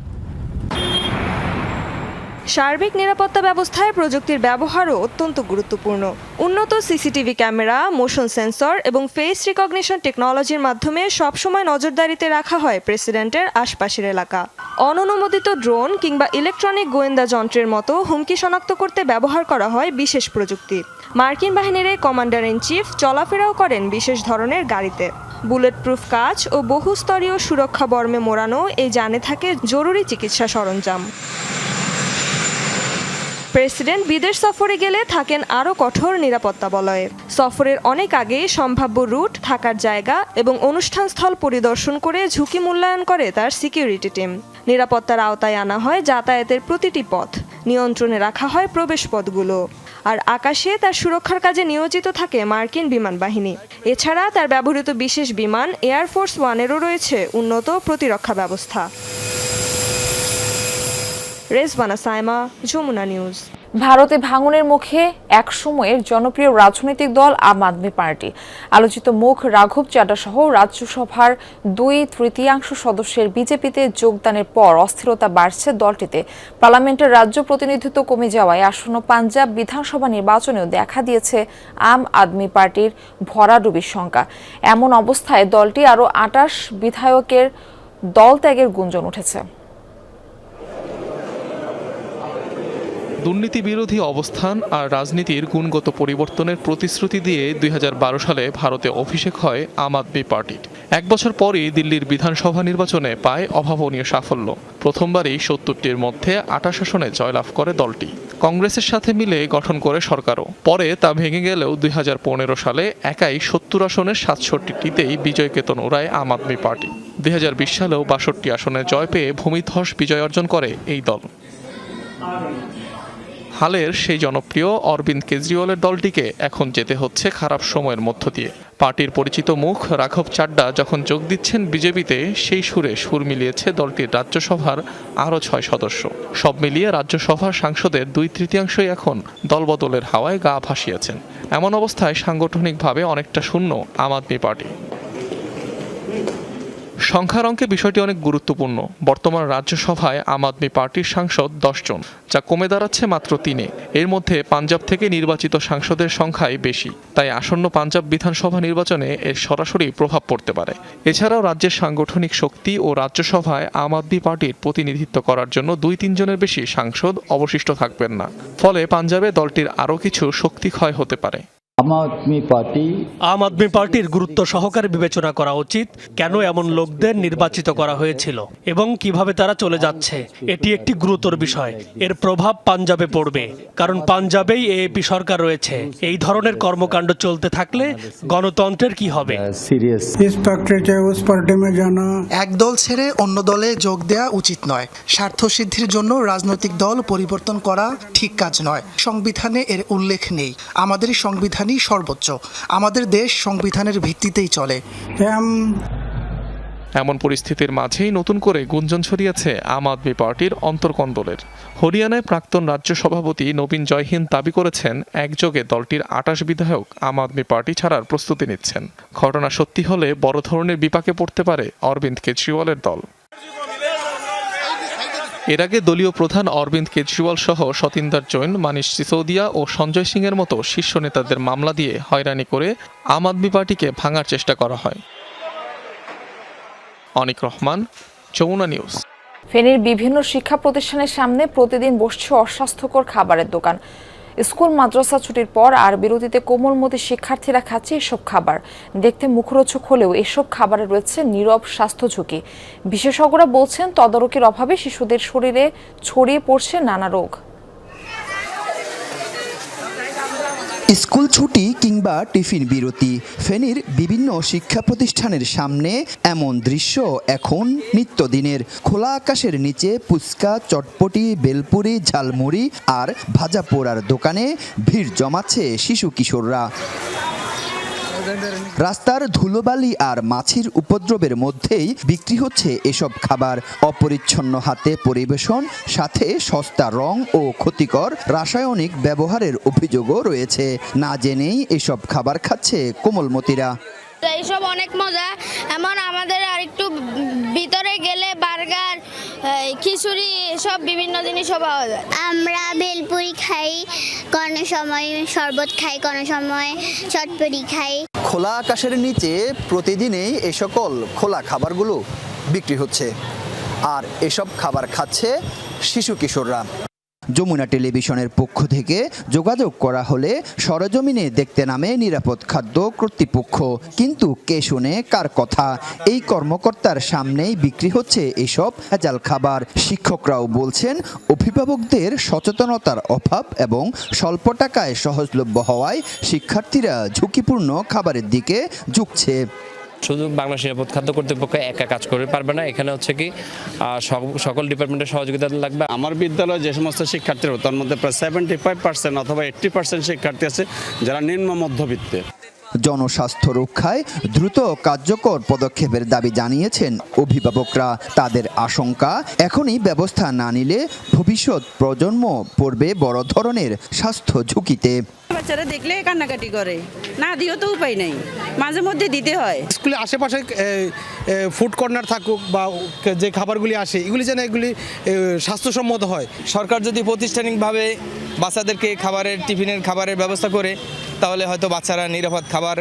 সার্বিক নিরাপত্তা ব্যবস্থায় প্রযুক্তির ব্যবহারও অত্যন্ত গুরুত্বপূর্ণ। উন্নত সিসিটিভি ক্যামেরা, মোশন সেন্সর এবং ফেস রিকগনিশন টেকনোলজির মাধ্যমে সবসময় নজরদারিতে রাখা হয় প্রেসিডেন্টের আশপাশের এলাকা। অননুমোদিত ড্রোন কিংবা ইলেকট্রনিক গোয়েন্দা যন্ত্রের মতো হুমকি শনাক্ত করতে ব্যবহার করা হয় বিশেষ প্রযুক্তি। মার্কিন বাহিনীর এই কমান্ডার ইন চিফ চলাফেরাও করেন বিশেষ ধরনের গাড়িতে। বুলেট প্রুফ কাচ ও বহুস্তরীয় সুরক্ষা বর্মে মোড়ানো এই যানে থাকে জরুরি চিকিৎসা সরঞ্জাম। প্রেসিডেন্ট বিদেশ সফরে গেলে থাকেন আরও কঠোর নিরাপত্তা বলয়ে। সফরের অনেক আগেই সম্ভাব্য রুট, থাকার জায়গা এবং অনুষ্ঠানস্থল পরিদর্শন করে ঝুঁকি মূল্যায়ন করে তার সিকিউরিটি টিম। নিরাপত্তার আওতায় আনা হয় যাতায়াতের প্রতিটি পথ, নিয়ন্ত্রণে রাখা হয় প্রবেশপথগুলো। আর আকাশে তার সুরক্ষার কাজে নিয়োজিত থাকে মার্কিন বিমান বাহিনী। এছাড়া তার ব্যবহৃত বিশেষ বিমান এয়ারফোর্স ওয়ানেরও রয়েছে উন্নত প্রতিরক্ষা ব্যবস্থা। রেজবানা সাইমা, যমুনা নিউজ। ভারতে ভাঙনের মুখে এক সময়ের জনপ্রিয় রাজনৈতিক দল আম আদমি পার্টি। আলোচিত মুখ রাঘব চাড্ডা সহ রাজ্যসভার 2/3 সদস্যের বিজেপিতে যোগদানের পর অস্থিরতা বাড়ছে দলটিতে। পার্লামেন্টের রাজ্য প্রতিনিধিত্ব কমে যাওয়ায় আসন্ন পাঞ্জাব বিধানসভা নির্বাচনেও দেখা দিয়েছে আম আদমি পার্টির ভরাডুবির শঙ্কা। এমন অবস্থায় দলটি আরও 28 বিধায়কের দল ত্যাগের গুঞ্জন উঠেছে। দুর্নীতি বিরোধী অবস্থান আর রাজনীতির গুণগত পরিবর্তনের প্রতিশ্রুতি দিয়ে 2012 সালে ভারতে অভিষেক হয় আম আদমি পার্টির। 1 বছর পরই দিল্লির বিধানসভা নির্বাচনে পায় অভাবনীয় সাফল্য। প্রথমবারই 70টির মধ্যে 28 আসনে জয়লাভ করে দলটি। কংগ্রেসের সাথে মিলে গঠন করে সরকারও। পরে তা ভেঙে গেলেও 2015 সালে একাই 70 আসনের 67টিতেই বিজয় কেতন ওড়ায় আম আদমি পার্টি। 2020 সালেও 62 আসনে জয় পেয়ে ভূমিধ্বস বিজয় অর্জন করে এই দল। হালের সেই জনপ্রিয় অরবিন্দ কেজরিওয়ালের দলটিকে এখন যেতে হচ্ছে খারাপ সময়ের মধ্য দিয়ে। পার্টির পরিচিত মুখ রাঘব চাড্ডা যখন যোগ দিচ্ছেন বিজেপিতে, সেই সুরে সুর মিলিয়েছে দলটির রাজ্যসভার আরও 6 সদস্য। সব মিলিয়ে রাজ্যসভার সাংসদের 2/3 এখন দলবদলের হাওয়ায় গা ভাসিয়েছেন। এমন অবস্থায় সাংগঠনিকভাবে অনেকটা শূন্য আম আদমি পার্টি। সংখ্যার অঙ্কে বিষয়টি অনেক গুরুত্বপূর্ণ। বর্তমান রাজ্যসভায় আম আদমি পার্টির সাংসদ 10 জন, যা কমে দাঁড়াচ্ছে মাত্র 3-এ। এর মধ্যে পাঞ্জাব থেকে নির্বাচিত সাংসদের সংখ্যাই বেশি, তাই আসন্ন পাঞ্জাব বিধানসভা নির্বাচনে এর সরাসরি প্রভাব পড়তে পারে। এছাড়াও রাজ্যের সাংগঠনিক শক্তি ও রাজ্যসভায় আম আদমি পার্টির প্রতিনিধিত্ব করার জন্য 2-3 জনের বেশি সাংসদ অবশিষ্ট থাকবেন না। ফলে পাঞ্জাবে দলটির আরও কিছু শক্তি ক্ষয় হতে পারে। আম আদমি পার্টির গুরুত্ব সহকারে বিবেচনা করা উচিত কেন এমন লোকদের নির্বাচিত করা হয়েছিল এবং কিভাবে তারা চলে যাচ্ছে। এটি একটি গুরুতর বিষয়। এর প্রভাব পাঞ্জাবে পড়বে, কারণ পাঞ্জাবেই এএপি সরকার রয়েছে। এই ধরনের কর্মকাণ্ড চলতে থাকলে গণতন্ত্রের কি হবে? এক দল ছেড়ে অন্য দলে যোগ দেওয়া উচিত নয়। স্বার্থসিদ্ধির জন্য রাজনৈতিক দল পরিবর্তন করা ঠিক কাজ নয়। সংবিধানে এর উল্লেখ নেই। আমাদের সংবিধানই সর্বোচ্চ। আমাদের দেশ সংবিধানের ভিত্তিতেই চলে। এমন পরিস্থিতির মাঝেই নতুন করে গুঞ্জন ছড়িয়েছে আম আদমি পার্টির অন্তর্কন্দলের। হরিয়ানায় প্রাক্তন রাজ্য সভাপতি নবীন জয়হিন্দ দাবি করেছেন একযোগে দলটির 28 বিধায়ক আম আদমি পার্টি ছাড়ার প্রস্তুতি নিচ্ছেন। ঘটনা সত্যি হলে বড় ধরনের বিপাকে পড়তে পারে অরবিন্দ কেজরিওয়ালের দল। এর আগে দলীয় প্রধান অরবিন্দ কেজরিওয়াল সহ সতিন্দর জৈন, মানিশ সিসোদিয়া ও সঞ্জয় সিংয়ের মতো শীর্ষ নেতাদের মামলা দিয়ে হয়রানি করে আম আদমি পার্টিকে ভাঙার চেষ্টা করা হয়। অনিক রহমান, যমুনা নিউজ। ফেনীর বিভিন্ন শিক্ষা প্রতিষ্ঠানের সামনে প্রতিদিন বসছে অস্বাস্থ্যকর খাবারের দোকান। স্কুল মাদ্রাসা ছুটির পর আর বিরতিতে কোমলমতি শিক্ষার্থীরা খাচ্ছে এসব খাবার। দেখতে মুখরোচক হলেও এসব খাবারে রয়েছে নীরব স্বাস্থ্য ঝুঁকি। বিশেষজ্ঞরা বলছেন তদারকির অভাবে শিশুদের শরীরে ছড়িয়ে পড়ছে নানা রোগ। স্কুল ছুটি কিংবা টিফিন বিরতি, ফেনীর বিভিন্ন শিক্ষা প্রতিষ্ঠানের সামনে এমন দৃশ্য এখন নিত্যদিনের। খোলা আকাশের নিচে ফুচকা, চটপটি, বেলপুরি, ঝালমুড়ি আর ভাজা পোড়ার দোকানে ভিড় জমাচ্ছে শিশু কিশোররা। রাস্তার ধুলোবালি আর মাছির উপদ্রবের মধ্যেই বিক্রি হচ্ছে এসব খাবার। অপরিচ্ছন্ন হাতে পরিবেশন, সাথে সস্তা রং ও ক্ষতিকর রাসায়নিক ব্যবহারের অভিযোগও রয়েছে। না জেনেই এসব খাবার খাচ্ছে কোমলমতিরা। এইসব অনেক মজা। এমন আমাদের আর একটু ভিতরে গেলে বার্গার, খিচুড়ি, সব বিভিন্ন জিনিসও পাওয়া যায়। আমরা বেলপুরি খাই, কোনো সময় শরবত খাই, কোনো সময় চটপটি খাই। খোলা আকাশের নিচে প্রতিদিনই এ সকল খোলা খাবারগুলো বিক্রি হচ্ছে, আর এসব খাবার খাচ্ছে শিশু কিশোররা। যমুনা টেলিভিশনের পক্ষ থেকে যোগাযোগ করা হলে সরেজমিনে দেখতে নামে নিরাপদ খাদ্য কর্তৃপক্ষ, কিন্তু কে শুনে কার কথা। এই কর্মকর্তার সামনেই বিক্রি হচ্ছে এসব ভেজাল খাবার। শিক্ষকরাও বলছেন অভিভাবকদের সচেতনতার অভাব এবং স্বল্প টাকায় সহজলভ্য হওয়ায় শিক্ষার্থীরা ঝুঁকিপূর্ণ খাবারের দিকে ঝুঁকছে। শুধু বাংলাদেশ নিরাপদ খাদ্য কর্তৃপক্ষ একা কাজ করতে পারবে না। এখানে হচ্ছে কি সকল ডিপার্টমেন্টের সহযোগিতা লাগবে। আমার বিদ্যালয়ে যে সমস্ত শিক্ষার্থী তার মধ্যে প্রায় 75% অথবা 80% শিক্ষার্থী আছে যারা নিম্ন মধ্যবিত্তের। জনস্বাস্থ্য রক্ষায় দ্রুত কার্যকর পদক্ষেপের দাবি জানিয়েছেন অভিভাবকরা। তাদের আশঙ্কা, এখনই ব্যবস্থা না নিলে ভবিষ্যৎ প্রজন্ম পড়বে বড় ধরনের স্বাস্থ্য ঝুঁকিতে। বাচ্চারা দেখলে কান্নাকাটি করে, না দিও তো উপায় নেই, মাঝে মধ্যে দিতে হয়। স্কুলে আশেপাশে ফুড কর্নার থাকুক বা যে খাবারগুলি আসে এগুলি যেন এগুলি স্বাস্থ্যসম্মত হয়। সরকার যদি প্রাতিষ্ঠানিকভাবে বাচ্চাদেরকে টিফিনের খাবারের ব্যবস্থা করে তাহলে হয়তো বাচ্চারা নিরাপদ খাবার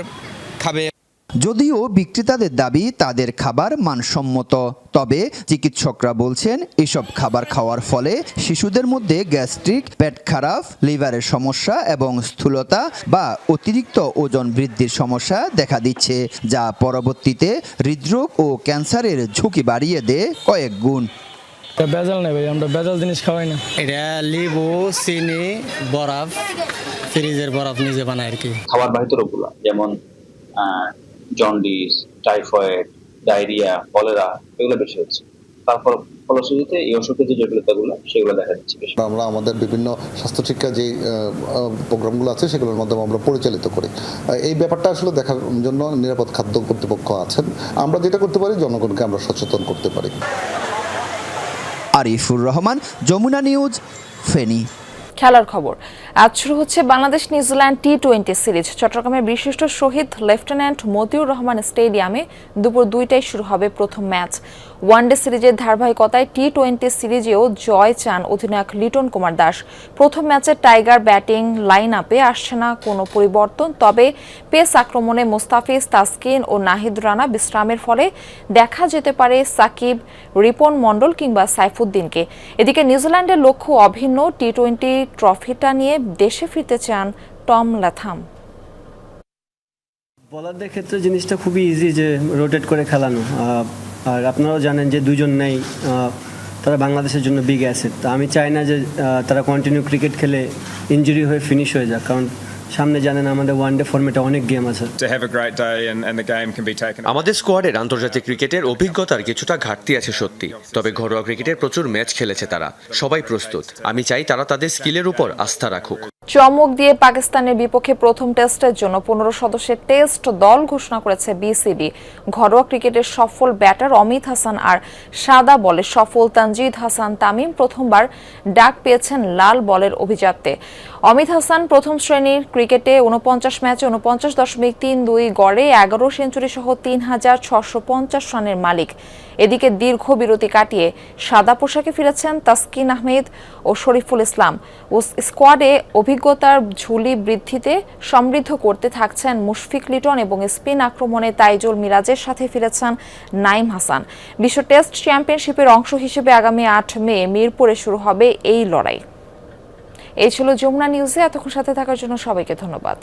খাবে। যদিও বিক্রেতাদের দাবি তাদের খাবার মানসম্মত, তবে চিকিৎসকরা বলছেন এসব খাবার খাওয়ার ফলে শিশুদের মধ্যে গ্যাস্ট্রিক, পেট খারাপ, লিভারের সমস্যা এবং স্থূলতা বা অতিরিক্ত ওজন বৃদ্ধির সমস্যা দেখা দিচ্ছে, যা পরবর্তীতে হৃদরোগ ও ক্যান্সারের ঝুঁকি বাড়িয়ে দেয় কয়েক গুণ। ভেজাল নেই ভাই, আমরা ভেজাল জিনিস খাওয়াই না। এটা লেবু, চিনি, বরফ, ফ্রিজের বরফ নিজে বানায় আর কি। খাবার বাহিত রোগগুলো যেমন জন্ডিস, টাইফয়েড, ডায়রিয়া, কলেরা এগুলো বেশি হচ্ছে। তারপর ফলশ্রুতিতে এই অসুখের যে জটিলতাগুলো সেগুলো দেখা যাচ্ছে বেশি। আমরা আমাদের বিভিন্ন স্বাস্থ্য শিক্ষা যে প্রোগ্রামগুলো আছে সেগুলোর মাধ্যমে আমরা পরিচালিত করি। এই ব্যাপারটা আসলে দেখার জন্য নিরাপদ খাদ্য কর্তৃপক্ষ আছেন। আমরা যেটা করতে পারি জনগণকে আমরা সচেতন করতে পারি। আরিফুর রহমান, যমুনা নিউজ, ফেনী। খেলার খবর আজ শুরু হচ্ছে বাংলাদেশ নিউজিল্যান্ড টি-20 সিরিজ। চট্টগ্রামের বিশিষ্ট শহীদ লেফটেন্যান্ট মতিউর রহমান স্টেডিয়ামে দুপুর 2টায় শুরু হবে প্রথম ম্যাচ। ওয়ানডে সিরিজের ধারাবাহিকতায় টি-20 সিরিজেও জয় চান অধিনায়ক লিটন কুমার দাস। প্রথম ম্যাচে টাইগার ব্যাটিং লাইন আপে আসছে না কোনো পরিবর্তন, তবে পেস আক্রমণে মোস্তাফিজ, তাসকিন ও নাহিদ রানা বিশ্রামের ফলে দেখা যেতে পারে সাকিব, রিপন মণ্ডল কিংবা সাইফুদ্দিনকে। এদিকে নিউজিল্যান্ডের লক্ষ্য অভিন্ন, টি-20 ট্রফিটা নিয়ে দেশে ফিরতে চান টম ল্যাথাম। বোলারদের ক্ষেত্রে জিনিসটা খুবই ইজি যে রোটেট করে খেলানো, আর আপনারাও জানেন যে দুজন নেই, তারা বাংলাদেশের জন্য বিগ অ্যাসেট। তা আমি চাই না যে তারা কন্টিনিউ ক্রিকেট খেলে ইনজুরি হয়ে ফিনিশ হয়ে যাক, কারণ সামনে জানেন আমাদের ওয়ানডে ফরম্যাটে অনেক গেম আছে। আমাদের স্কোয়াডের আন্তর্জাতিক ক্রিকেটের অভিজ্ঞতার কিছুটা ঘাটতি আছে সত্যি, তবে ঘরোয়া ক্রিকেটের প্রচুর ম্যাচ খেলেছে তারা, সবাই প্রস্তুত। আমি চাই তারা তাদের স্কিলের উপর আস্থা রাখুক। চমক দিয়ে পাকিস্তানের বিপক্ষে প্রথম টেস্টের জন্য 15 সদস্যের টেস্ট দল ঘোষণা করেছে বিসিবি। ঘরোয়া ক্রিকেটের সফল ব্যাটার অমিত হাসান আর সাদা বলে সফল তানজিদ হাসান তামিম প্রথমবার ডাক পেয়েছেন লাল বলের অভিজাত্যে। অমিত হাসান প্রথম শ্রেণীর ক্রিকেটে 49 ম্যাচে 49.32 গড়ে 11 সেঞ্চুরি সহ 3650 রানের মালিক। এদিকে দীর্ঘ বিরতি কাটিয়ে সাদা পোশাকে ফিরেছেন তাসকিন আহমেদ ও শরীফুল ইসলাম। স্কোয়াডে অভিজ্ঞতার ঝুলি বৃদ্ধিতে সমৃদ্ধ করতে থাকছেন মুশফিক লিটন এবং স্পিন আক্রমণে তাইজুল মিরাজের সাথে ফিরেছেন নাইম হাসান। বিশ্ব টেস্ট চ্যাম্পিয়নশিপের অংশ হিসেবে আগামী 8 মে মিরপুরে শুরু হবে এই লড়াই। এই ছিল যমুনা নিউজে। এতক্ষণ সাথে থাকার জন্য সবাইকে ধন্যবাদ।